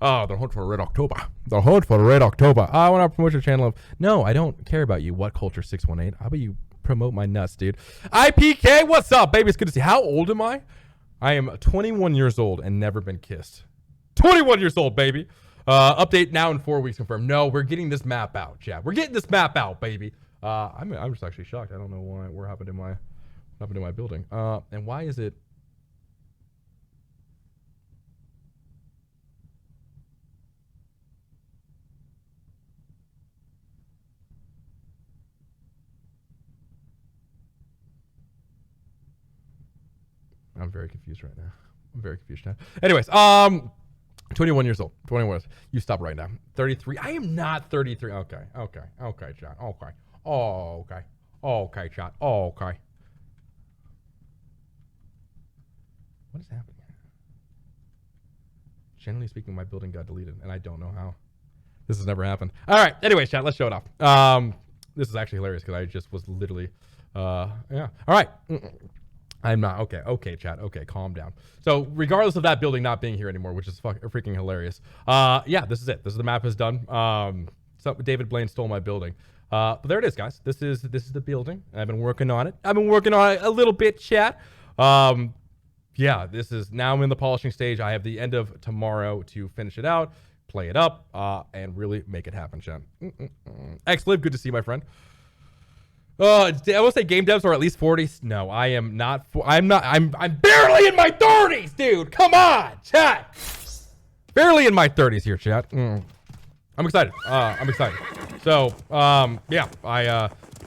Oh, the hunt for Red October. The hunt for Red October. I want to promote your channel of... No, I don't care about you. What Culture 618? How about you promote my nuts, dude? IPK, what's up, baby? It's good to see you. How old am I? I am 21 years old and never been kissed. 21 years old, baby. Update now in 4 weeks confirmed. No, we're getting this map out, chat. We're getting this map out, baby. I'm just actually shocked. I don't know what happened to my building. And why is it... I'm very confused right now. I'm very confused now. Anyways, 21 years old. 21. You stop right now. 33. I am not 33. Okay. Chat. Okay. Oh, okay. Okay, chat. Oh, okay. What is happening here? Generally speaking, my building got deleted, and I don't know how. This has never happened. All right. Anyways, chat. Let's show it off. This is actually hilarious because I just was literally, yeah. All right. I'm not. Okay, chat. Okay, calm down. So regardless of that building not being here anymore, which is freaking hilarious. Yeah, this is it. This is the map is done. So David Blaine stole my building. But there it is, guys. This is the building. I've been working on it. I've been working on it a little bit, chat. Yeah, this is now I'm in the polishing stage. I have the end of tomorrow to finish it out, play it up, and really make it happen, chat. X-Live, good to see you, my friend. I will say game devs are at least 40s. No, I am not. I'm barely in my 30s, dude. Come on, chat. Barely in my 30s here, chat. I'm excited. I'm excited. So, yeah,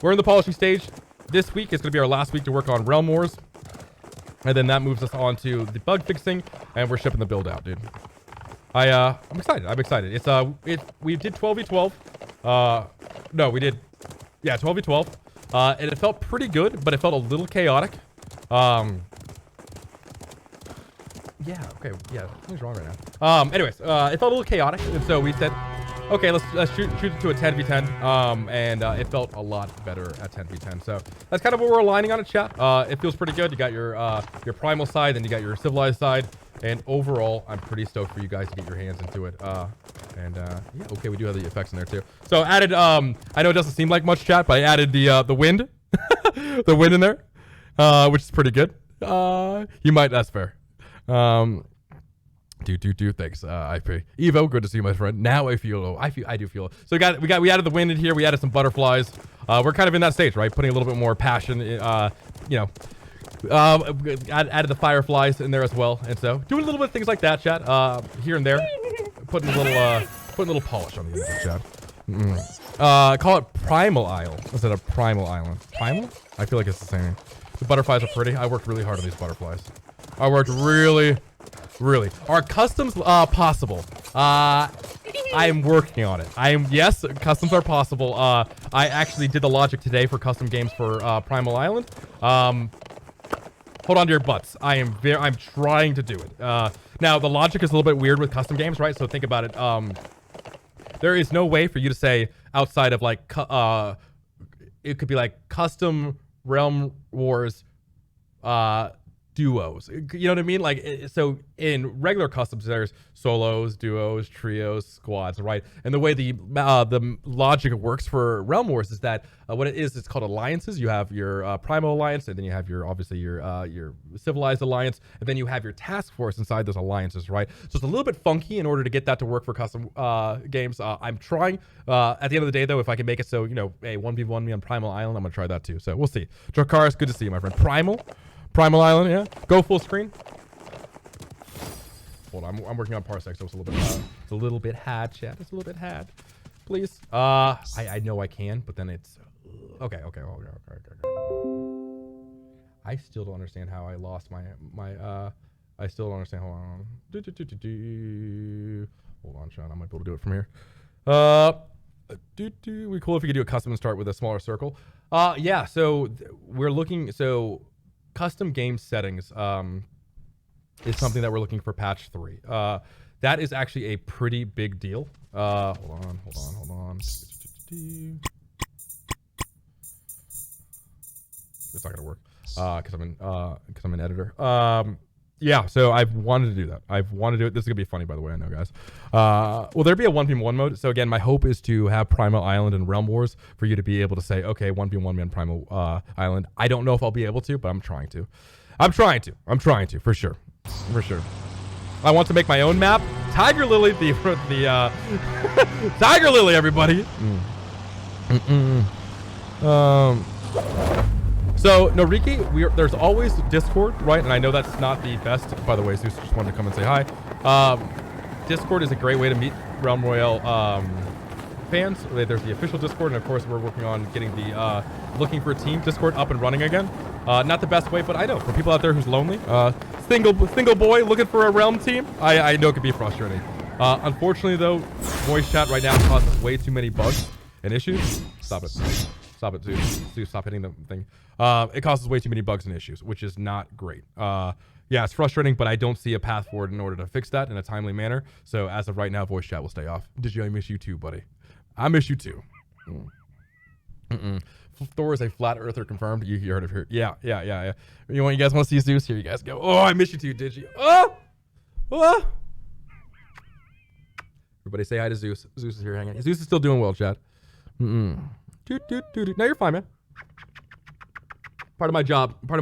we're in the polishing stage. This week is going to be our last week to work on Realm Wars. And then that moves us on to the bug fixing, and we're shipping the build out, dude. I'm excited. I'm excited. We did 12v12. No, we did, yeah, 12v12. And it felt pretty good, but it felt a little chaotic. Yeah, okay, yeah, something's wrong right now. Anyways, it felt a little chaotic, and so we said, okay, let's shoot it to a 10v10. And it felt a lot better at 10v10. So that's kind of what we're aligning on it, chat. It feels pretty good. You got your primal side, then you got your civilized side. And overall, I'm pretty stoked for you guys to get your hands into it. Yeah, okay, we do have the effects in there too. So added, I know it doesn't seem like much, chat, but I added the wind, the wind in there, which is pretty good. You might, that's fair. Thanks. IP Evo, good to see you, my friend. Now I do feel. So we added the wind in here. We added some butterflies. We're kind of in that stage, right? Putting a little bit more passion, you know. Added the fireflies in there as well, and so doing a little bit of things like that, chat. Here and there, putting a little polish on the end, chat. Call it Primal Isle instead of Primal Island. Primal? I feel like it's the same. The butterflies are pretty. I worked really hard on these butterflies. I worked really. Are customs possible? I am working on it. Yes, customs are possible. I actually did the logic today for custom games for Primal Island. Hold on to your butts. I'm trying to do it. Now the logic is a little bit weird with custom games, right? So think about it. There is no way for you to say outside of like it could be like custom Realm Wars duos. You know what I mean? Like, so in regular customs, there's solos, duos, trios, squads, right? And the way the logic works for Realm Wars is that what it is, it's called alliances. You have your Primal Alliance, and then you have obviously your Civilized Alliance, and then you have your task force inside those alliances, right? So it's a little bit funky in order to get that to work for custom games. I'm trying. At the end of the day, though, if I can make it so, you know, a 1v1 me on Primal Island, I'm gonna try that too. So we'll see. Drakaris, good to see you, my friend. Primal Island, yeah. Go full screen. Hold on, I'm working on parsec, so it's a little bit hard, chat. It's a little bit hard. Please. I know I can, but then it's okay. I still don't understand how I lost my I still don't understand. Hold on. Hold on, Sean. I might be able to do it from here. It'd be cool if we could do a custom and start with a smaller circle. Yeah. So we're looking. So custom game settings is something that we're looking for patch 3. That is actually a pretty big deal. Hold on. It's not gonna work because I'm an editor. Yeah, so I've wanted to do that. I've wanted to do it. This is gonna be funny, by the way. I know, guys. Will there be a 1v1 mode? So again, my hope is to have Primal Island and Realm Wars for you to be able to say, okay, 1v1 me on Primal Island. I don't know if I'll be able to, but I'm trying to. I'm trying to, for sure. I want to make my own map. Tiger Lily, the Tiger Lily, everybody. So Noriki, there's always Discord, right? And I know that's not the best. By the way, Zeus just wanted to come and say hi. Discord is a great way to meet Realm Royale fans. There's the official Discord, and of course, we're working on getting the looking for a team Discord up and running again. Not the best way, but I know for people out there who's lonely, single boy looking for a realm team, I know it can be frustrating. Unfortunately, though, voice chat right now causes way too many bugs and issues. Stop it. Stop it, Zeus. Zeus, stop hitting the thing. It causes way too many bugs and issues, which is not great. Yeah, it's frustrating, but I don't see a path forward in order to fix that in a timely manner. So as of right now, voice chat will stay off. Digi, I miss you too, buddy. I miss you too. Thor is a flat earther confirmed. You heard of her. Yeah. You guys want to see Zeus? Here you guys go. Oh, I miss you too, Digi. Oh! Everybody say hi to Zeus. Zeus is here hanging. Zeus is still doing well, chat. No, you're fine, man. Part of my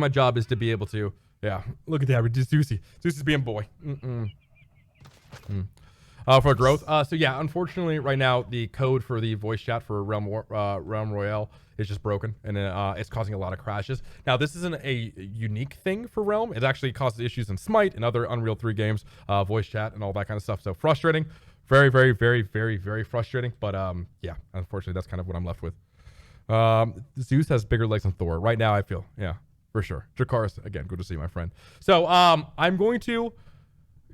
job is to be able to, yeah. Look at that, Zeusy. Zeus is being boy. For growth. So yeah, unfortunately, right now the code for the voice chat for Realm Royale is just broken, and it's causing a lot of crashes. Now, this isn't a unique thing for Realm. It actually causes issues in Smite and other Unreal 3 games, voice chat and all that kind of stuff. So frustrating, very, very, very, very, very frustrating. But yeah, unfortunately, that's kind of what I'm left with. Zeus has bigger legs than Thor right now. I feel, yeah, for sure. Dracarys, again, good to see you, my friend. So I'm going to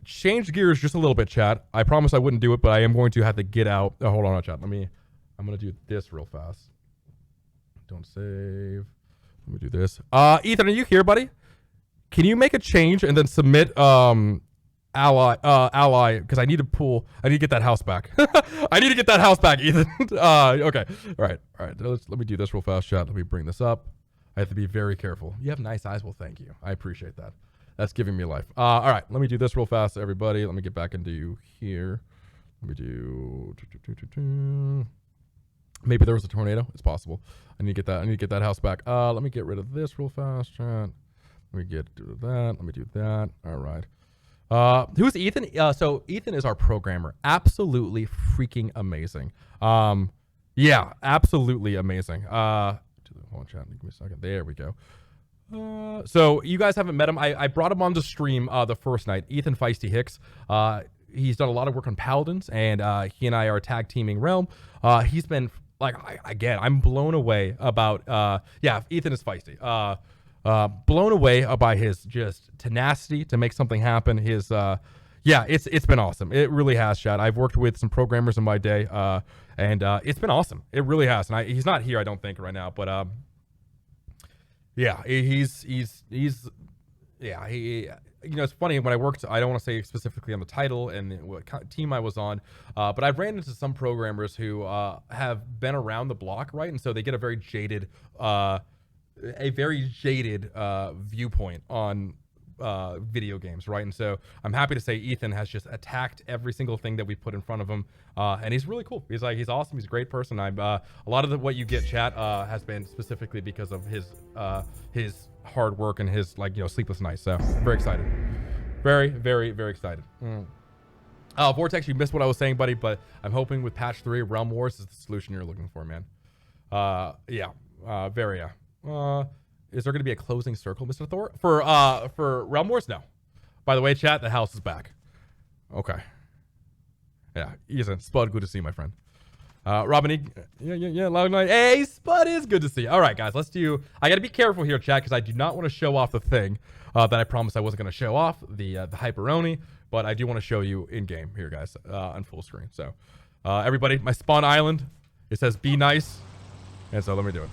change gears just a little bit, chat. I promise I wouldn't do it, but I am going to have to get out. Oh, hold on, chat. I'm gonna do this real fast. Don't save. Let me do this. Ethan, are you here, buddy? Can you make a change and then submit ally, because I need to get that house back. I need to get that house back, Ethan. Okay. All right. Let me do this real fast, chat. Let me bring this up. I have to be very careful. You have nice eyes. Well, thank you. I appreciate that. That's giving me life. All right. Let me do this real fast, everybody. Let me get back into here. Let me do. Maybe there was a tornado. It's possible. I need to get that house back. Let me get rid of this real fast, chat. Let me do that. Let me do that. All right. Who's Ethan? So Ethan is our programmer. Absolutely freaking amazing. Yeah, absolutely amazing. Hold on, chat. Give me a second. There we go. So you guys haven't met him. I brought him on the stream the first night. Ethan Feisty Hicks. He's done a lot of work on Paladins, and he and I are tag teaming Realm. He's been like, I'm blown away about. Yeah, Ethan is feisty. Blown away by his just tenacity to make something happen. His yeah, it's been awesome. It really has, Chad. I've worked with some programmers in my day, and it's been awesome. It really has. And he's not here, I don't think, right now, but yeah, he's yeah, he. You know, it's funny when I worked. I don't want to say specifically on the title and what team I was on, but I've ran into some programmers who have been around the block, right? And so they get a very jaded viewpoint on video games, right? And so I'm happy to say Ethan has just attacked every single thing that we put in front of him, and he's really cool. He's awesome. He's a great person. A lot of what you get, chat, has been specifically because of his hard work and his sleepless nights. So very excited, very, very, very excited. Vortex, you missed what I was saying, buddy, but I'm hoping with patch 3, Realm Wars is the solution you're looking for, man. Yeah, very. Is there going to be a closing circle, Mr. Thor? For Realm Wars? No. By the way, chat, the house is back. Okay. Yeah, Ethan, Spud, good to see you, my friend. Robin, yeah, loud night. Hey, Spud is good to see you. All right, guys, let's do. I got to be careful here, chat, because I do not want to show off the thing that I promised I wasn't going to show off, the Hyperoni, but I do want to show you in game here, guys, on full screen. So, everybody, my spawn island, it says be nice, and so let me do it.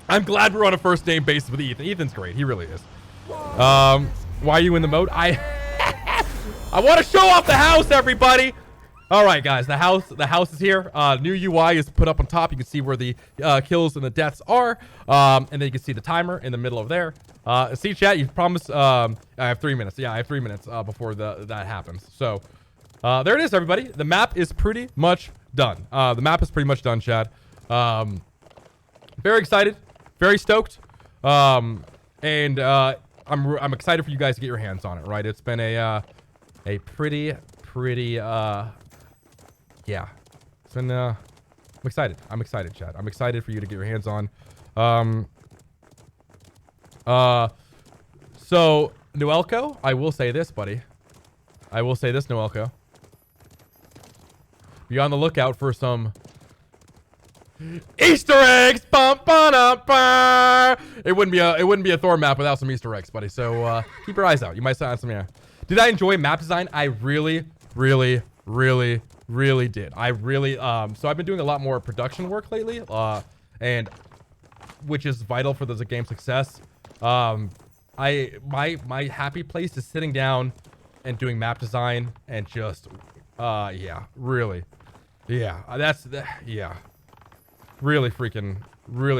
I'm glad we're on a first name basis with Ethan. Ethan's great. He really is. Why are you in the mode? I want to show off the house, everybody. All right, guys. The house is here. New UI is put up on top. You can see where the kills and the deaths are, and then you can see the timer in the middle of there. See, chat. You promised. I have 3 minutes. Yeah, I have 3 minutes before that happens. So there it is, everybody. The map is pretty much done. The map is pretty much done, Chad. Very excited. Very stoked, and I'm excited for you guys to get your hands on it. Right, it's been a pretty yeah. It's been I'm excited. I'm excited, Chad. I'm excited for you to get your hands on. So Noelko, I will say this, buddy. I will say this, Noelko. be on the lookout for some Easter eggs. Bum, ba, it wouldn't be a Thor map without some Easter eggs, buddy. So keep your eyes out. You might find some. Yeah. Did I enjoy map design? I really did. I really so I've been doing a lot more production work lately, and which is vital for the game's success. My happy place is sitting down and doing map design and just yeah, really. Yeah, yeah. Really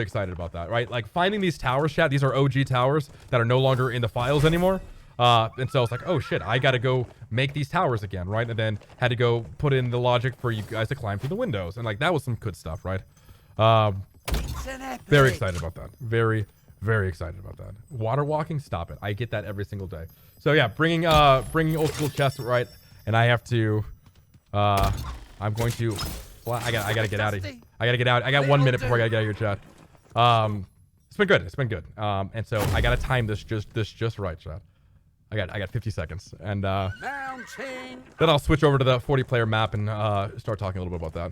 excited about that, right? Like finding these towers, chat, these are OG towers that are no longer in the files anymore. And so I was like, oh shit, I gotta go make these towers again, right? And then had to go put in the logic for you guys to climb through the windows. And like, that was some good stuff, right? Very excited about that. Very excited about that. Water walking, stop it. I get that every single day. So yeah, bringing old school chests, right? And I have to, I'm going to, I gotta get out of here. I gotta get out. I got 1 minute before I gotta get out of your chat. It's been good. It's been good. And so I gotta time this just right, chat. I got 50 seconds, and then I'll switch over to the 40-player map and start talking a little bit about that.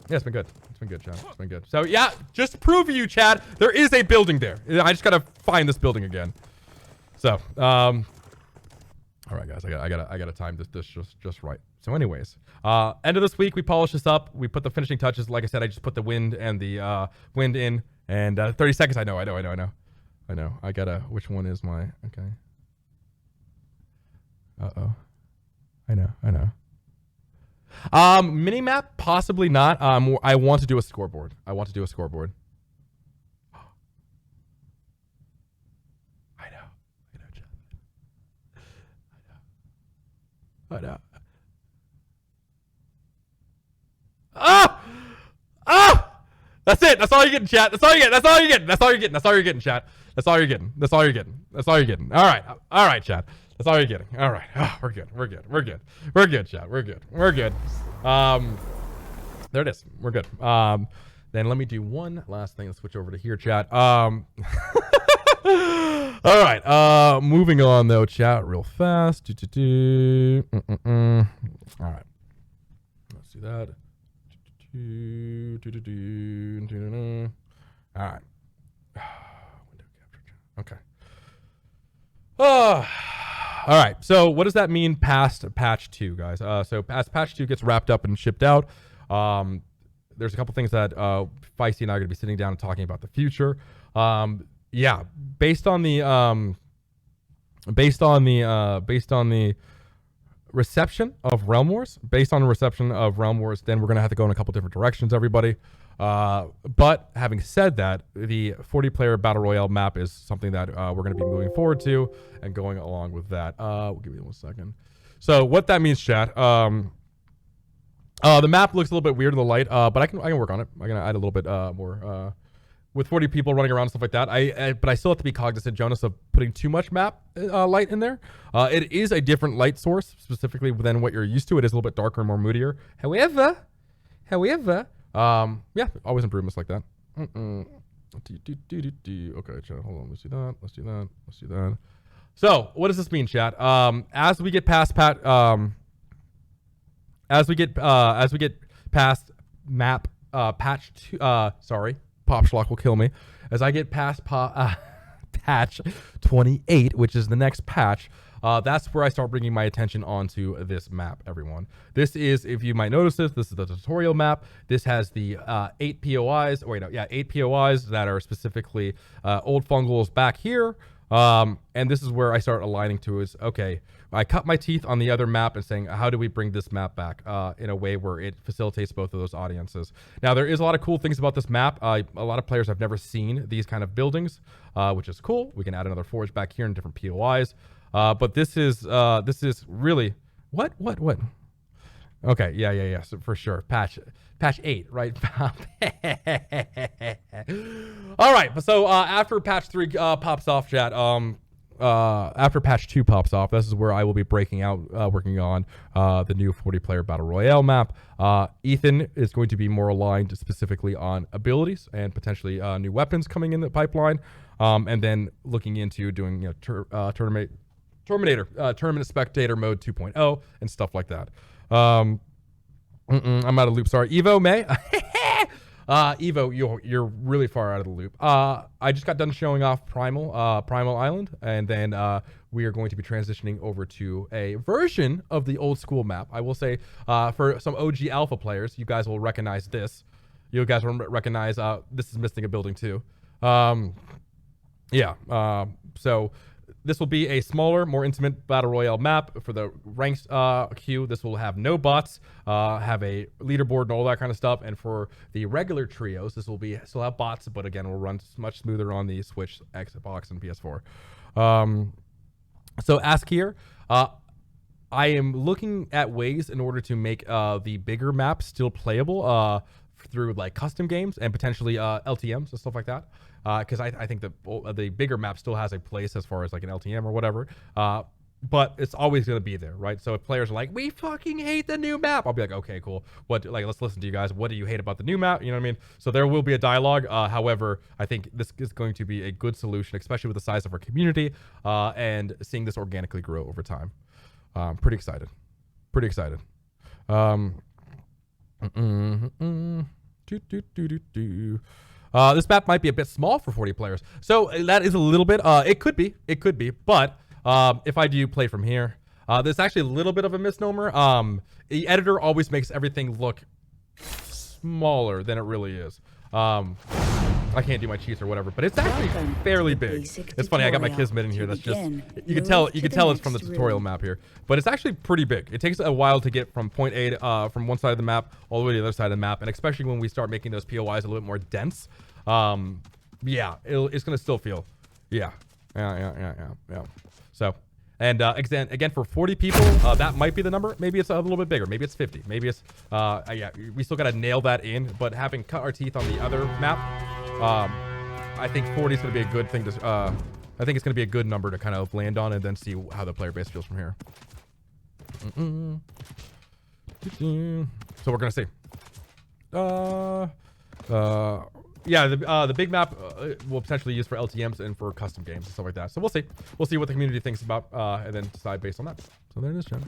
Yeah, it's been good. It's been good, Chad. It's been good. So yeah, just to prove to you, Chad, there is a building there. I just gotta find this building again. So, all right, guys, I gotta time this just right. So, anyways, end of this week, we polish this up. We put the finishing touches. Like I said, I just put the wind and the wind in, and 30 seconds. I know. I gotta. Which one is my? Okay. Uh-oh. I know. Minimap, possibly not. I want to do a scoreboard. I know, Jeff. I know. That's it. That's all you're getting, chat. That's all you're getting, chat. All right, chat. That's all you're getting. All right. Oh, we're good, chat. We're good. There it is. We're good. Then let me do one last thing. Let's switch over to here, chat. All right. Moving on though, chat, real fast. All right. Let's do that. All right. Window capture. Okay. All right. So what does that mean past patch 2, guys? So as patch 2 gets wrapped up and shipped out, there's a couple things that Feisty and I are going to be sitting down and talking about the future. Yeah, based on the reception of Realm Wars, then we're going to have to go in a couple different directions, everybody. But having said that, the 40-player Battle Royale map is something that we're going to be moving forward to and going along with that. We'll give you 1 second. So what that means, chat, the map looks a little bit weird in the light, but I can work on it. I'm going to add a little bit more with 40 people running around and stuff like that. But I still have to be cognizant, Jonas, of putting too much map light in there. It is a different light source, specifically than what you're used to. It is a little bit darker and more moodier. However, yeah, always improvements like that. Okay, chat, hold on. Let's do that. So, what does this mean, chat? As we get past map patch 2, sorry, Pop Schlock will kill me. As I get past patch 28, which is the next patch, that's where I start bringing my attention onto this map, everyone. This is, if you might notice this is the tutorial map. This has the 8 POIs. 8 POIs that are specifically old fungals back here. And this is where I start aligning to is, okay, I cut my teeth on the other map and saying, how do we bring this map back in a way where it facilitates both of those audiences? Now, there is a lot of cool things about this map. A lot of players have never seen these kind of buildings, which is cool. We can add another forge back here in different POIs. But this is really, what? Okay, yeah, so for sure. Patch 8, right? All right, so after patch 3 pops off, chat, after patch 2 pops off, this is where I will be breaking out, working on the new 40-player Battle Royale map. Ethan is going to be more aligned specifically on abilities and potentially new weapons coming in the pipeline, and then looking into doing tournament spectator mode 2.0 and stuff like that. I'm out of loop. Sorry, Evo May. Evo, you're really far out of the loop. I just got done showing off Primal Island, and then we are going to be transitioning over to a version of the old school map. I will say, for some OG alpha players, you guys will recognize this. You guys will recognize this is missing a building too. So this will be a smaller, more intimate battle royale map for the ranked queue. This will have no bots, have a leaderboard and all that kind of stuff. And for the regular trios, this will be still have bots, but again, will run much smoother on the Switch, Xbox, and PS4. So ask here. I am looking at ways in order to make the bigger maps still playable through like custom games and potentially LTMs and stuff like that. Because I think the bigger map still has a place as far as like an LTM or whatever. But it's always going to be there, right? So if players are like, we fucking hate the new map, I'll be like, okay, cool. Let's listen to you guys. What do you hate about the new map? You know what I mean? So there will be a dialogue. However, I think this is going to be a good solution, especially with the size of our community and seeing this organically grow over time. Pretty excited. This map might be a bit small for 40 players. So that is a little bit, it could be, but if I do play from here, there's actually a little bit of a misnomer. The editor always makes everything look smaller than it really is. I can't do my cheats or whatever, but it's actually fairly big. It's funny, I got my Kismet in here. That's just, you can tell it's from the tutorial map here, but it's actually pretty big. It takes a while to get from point A to, from one side of the map all the way to the other side of the map, and especially when we start making those POIs a little bit more dense. Yeah, it's gonna still feel, yeah. So, and again, for 40 people, that might be the number. Maybe it's a little bit bigger. Maybe it's 50. Maybe it's, yeah, we still gotta nail that in. But having cut our teeth on the other map, I think 40 is gonna be a good thing to. I think it's gonna be a good number to kind of land on and then see how the player base feels from here. So we're gonna see. Yeah, the big map we'll potentially use for LTMs and for custom games and stuff like that. So we'll see. We'll see what the community thinks about, and then decide based on that. So there it is, John.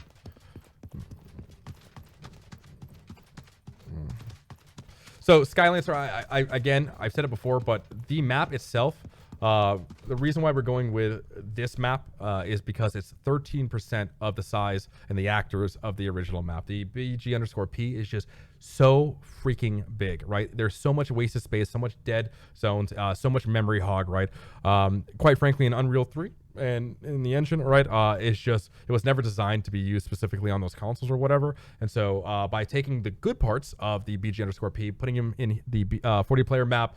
So Skylancer, I again, I've said it before, but the map itself, the reason why we're going with this map is because it's 13% of the size and the actors of the original map. The BG_P is just so freaking big, right? There's so much wasted space, so much dead zones, so much memory hog, right? Quite frankly, in Unreal 3 and in the engine, right, it's just, it was never designed to be used specifically on those consoles or whatever. And so by taking the good parts of the BG_P, putting them in the 40-player map,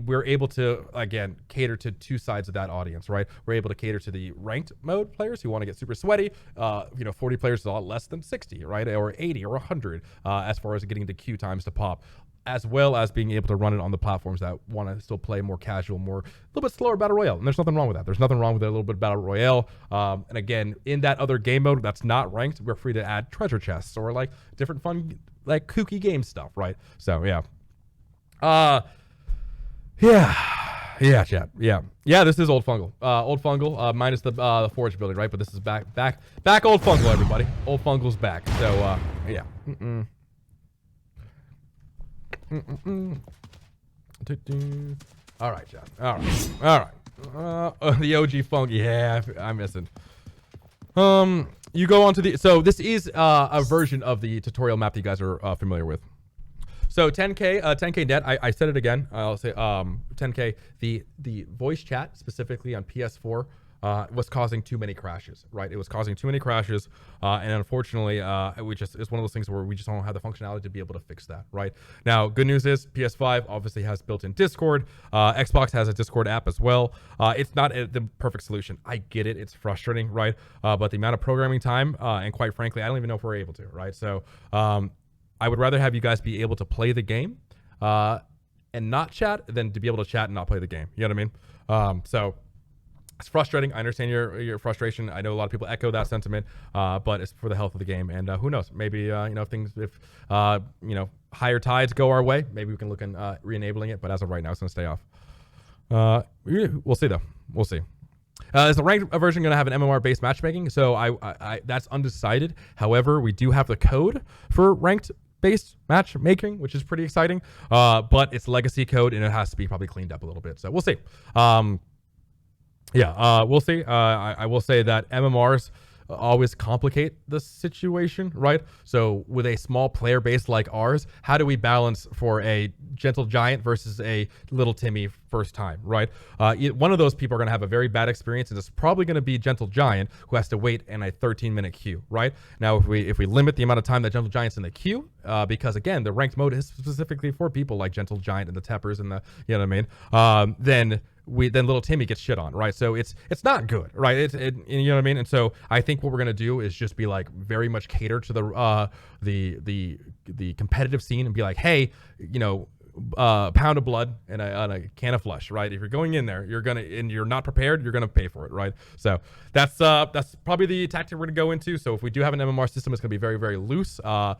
we're able to, again, cater to two sides of that audience, right? We're able to cater to the ranked mode players who want to get super sweaty. 40 players is a lot less than 60, right? Or 80 or 100 as far as getting the queue times to pop, as well as being able to run it on the platforms that want to still play more casual, more, a little bit slower battle royale. And there's nothing wrong with that. There's nothing wrong with a little bit of battle royale. And again, in that other game mode that's not ranked, we're free to add treasure chests or like different fun, like kooky game stuff, right? So yeah. Yeah, chat. Yeah, this is Old Fungal. Old Fungal, minus the forge building, right? But this is back Old Fungal, everybody. Old Fungal's back. So, yeah. All right, chat. All right. The OG Funk. Yeah, I'm missing. You go on to the, so this is a version of the tutorial map that you guys are familiar with. So 10K net, I said it again, I'll say 10K, the voice chat specifically on PS4 was causing too many crashes, right? It was causing too many crashes, and unfortunately, it's one of those things where we just don't have the functionality to be able to fix that, right? Now, good news is PS5 obviously has built-in Discord, Xbox has a Discord app as well. It's not the perfect solution. I get it, it's frustrating, right? But the amount of programming time, and quite frankly, I don't even know if we're able to, right? So, I would rather have you guys be able to play the game and not chat than to be able to chat and not play the game. You know what I mean? So it's frustrating. I understand your frustration. I know a lot of people echo that sentiment, but it's for the health of the game. And who knows? Maybe if higher tides go our way, maybe we can look at re-enabling it. But as of right now, it's going to stay off. We'll see though. We'll see. Is the ranked version going to have an MMR-based matchmaking? So I that's undecided. However, we do have the code for ranked based matchmaking, which is pretty exciting. But it's legacy code and it has to be probably cleaned up a little bit. So we'll see. We'll see. I will say that MMRs always complicate the situation, right? So with a small player base like ours, how do we balance for a gentle giant versus a little Timmy first time, right? One of those people are going to have a very bad experience, and it's probably going to be gentle giant who has to wait in a 13-minute queue, right? Now, if we limit the amount of time that gentle giant's in the queue, because again, the ranked mode is specifically for people like gentle giant and the teppers and the, you know what I mean? Then little Timmy gets shit on, right? So it's not good, right? You know what I mean? And so I think what we're gonna do is just be like very much cater to the competitive scene and be like, hey, you know, pound of blood and a can of flush, right? If you're going in there, you're not prepared, you're gonna pay for it, right? So that's probably the tactic we're gonna go into. So if we do have an MMR system, it's gonna be very, very loose, and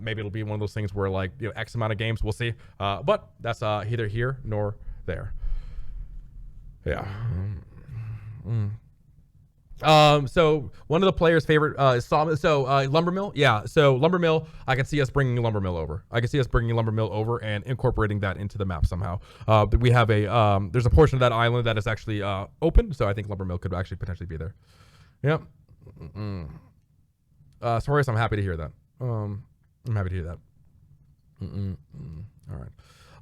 maybe it'll be one of those things where like, you know, X amount of games, we'll see. But that's neither here nor there. Yeah. So one of the players' favorite is Lumbermill. Yeah. So Lumbermill, I can see us bringing Lumbermill over. I can see us bringing Lumbermill over and incorporating that into the map somehow. We have there's a portion of that island that is actually open, so I think Lumbermill could actually potentially be there. Yep. Sorry, I'm happy to hear that. I'm happy to hear that. All right.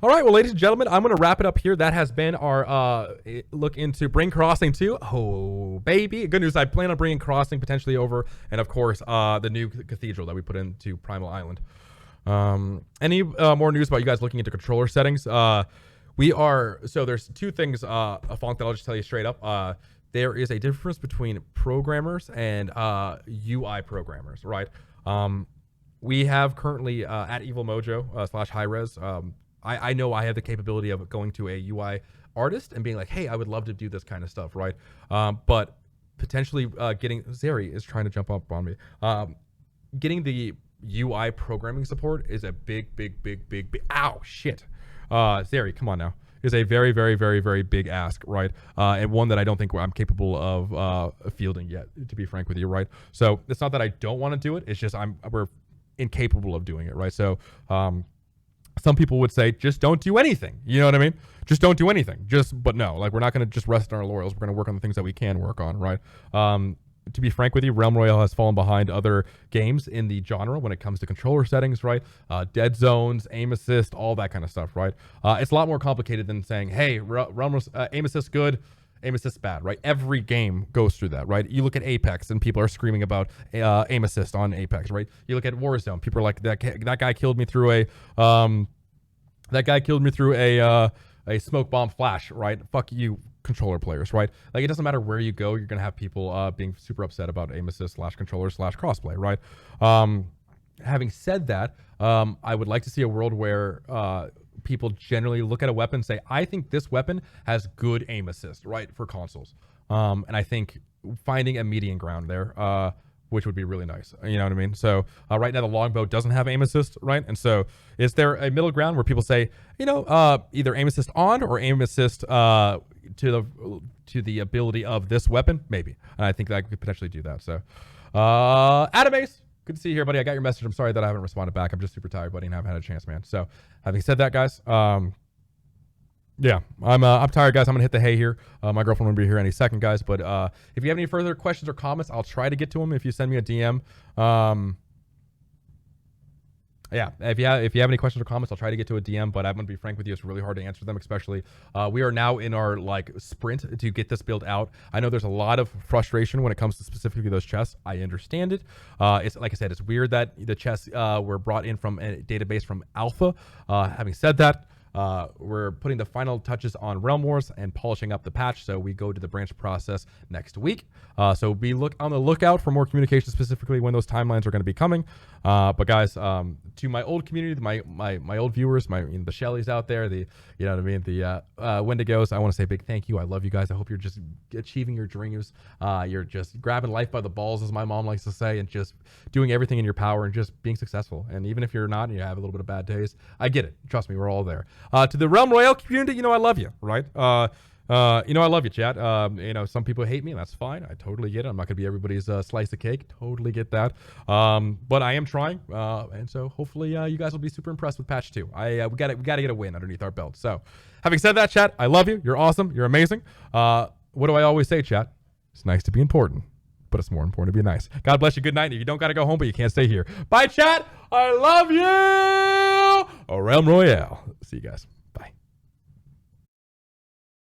All right, well, ladies and gentlemen, I'm going to wrap it up here. That has been our look into Bring Crossing 2. Oh, baby. Good news. I plan on bringing Crossing potentially over. And, of course, the new cathedral that we put into Primal Island. Any more news about you guys looking into controller settings? So there's two things, Fonk, that I'll just tell you straight up. There is a difference between programmers and UI programmers, right? We have currently at Evil Mojo / High Res, I know I have the capability of going to a UI artist and being like, hey, I would love to do this kind of stuff, right? But potentially getting, Zeri is trying to jump up on me. Getting the UI programming support is a big, ow, shit. Zeri, come on now. Is a very, very, very, very big ask, right? And one that I don't think I'm capable of fielding yet, to be frank with you, right? So it's not that I don't want to do it. It's just we're incapable of doing it, right? So, some people would say, just don't do anything. You know what I mean? Just don't do anything. But no, like, we're not going to just rest on our laurels. We're going to work on the things that we can work on, right? To be frank with you, Realm Royale has fallen behind other games in the genre when it comes to controller settings, right? Dead zones, aim assist, all that kind of stuff, right? It's a lot more complicated than saying, hey, Realm aim assist good, aim assist bad, right? Every game goes through that, right? You look at Apex and people are screaming about aim assist on Apex, right? You look at Warzone, people are like, that guy killed me through a smoke bomb flash, right? Fuck you, controller players, right? Like, it doesn't matter where you go, you're gonna have people being super upset about aim assist / controller / crossplay, right? Having said that, I would like to see a world where people generally look at a weapon and say, I think this weapon has good aim assist, right, for consoles. And I think finding a median ground there, which would be really nice. You know what I mean? So right now the longbow doesn't have aim assist, right? And so is there a middle ground where people say, you know, either aim assist on or aim assist to the ability of this weapon? Maybe. And I think that I could potentially do that. So Adam Ace, good to see you here, buddy. I got your message. I'm sorry that I haven't responded back. I'm just super tired, buddy, and I haven't had a chance, man. So having said that, guys, yeah, I'm tired, guys. I'm gonna hit the hay here. My girlfriend will be here any second, guys. But if you have any further questions or comments, I'll try to get to them if you send me a DM. Yeah, if you have any questions or comments, I'll try to get to a DM. But I'm gonna be frank with you, it's really hard to answer them, especially we are now in our like sprint to get this build out. I know there's a lot of frustration when it comes to specifically those chests. I understand it. It's like I said, it's weird that the chests were brought in from a database from Alpha. Having said that, we're putting the final touches on Realm Wars and polishing up the patch, so we go to the branch process next week. So be on the lookout for more communication, specifically when those timelines are going to be coming. But guys, to my old community, my old viewers, the Shelleys out there, the you know what I mean, the Wendigos, I want to say a big thank you. I love you guys. I hope you're just achieving your dreams. You're just grabbing life by the balls, as my mom likes to say, and just doing everything in your power and just being successful. And even if you're not and you have a little bit of bad days, I get it. Trust me, we're all there. To the Realm Royale community, you know I love you, right? You know, I love you, chat. You know, some people hate me, and that's fine. I totally get it. I'm not gonna be everybody's slice of cake. Totally get that. But I am trying, and so hopefully you guys will be super impressed with patch 2. We gotta get a win underneath our belt. So, having said that, chat, I love you. You're awesome. You're amazing. What do I always say, chat? It's nice to be important, but it's more important to be nice. God bless you. Good night. You don't gotta go home, but you can't stay here. Bye, chat. I love you. Realm Royale. See you guys.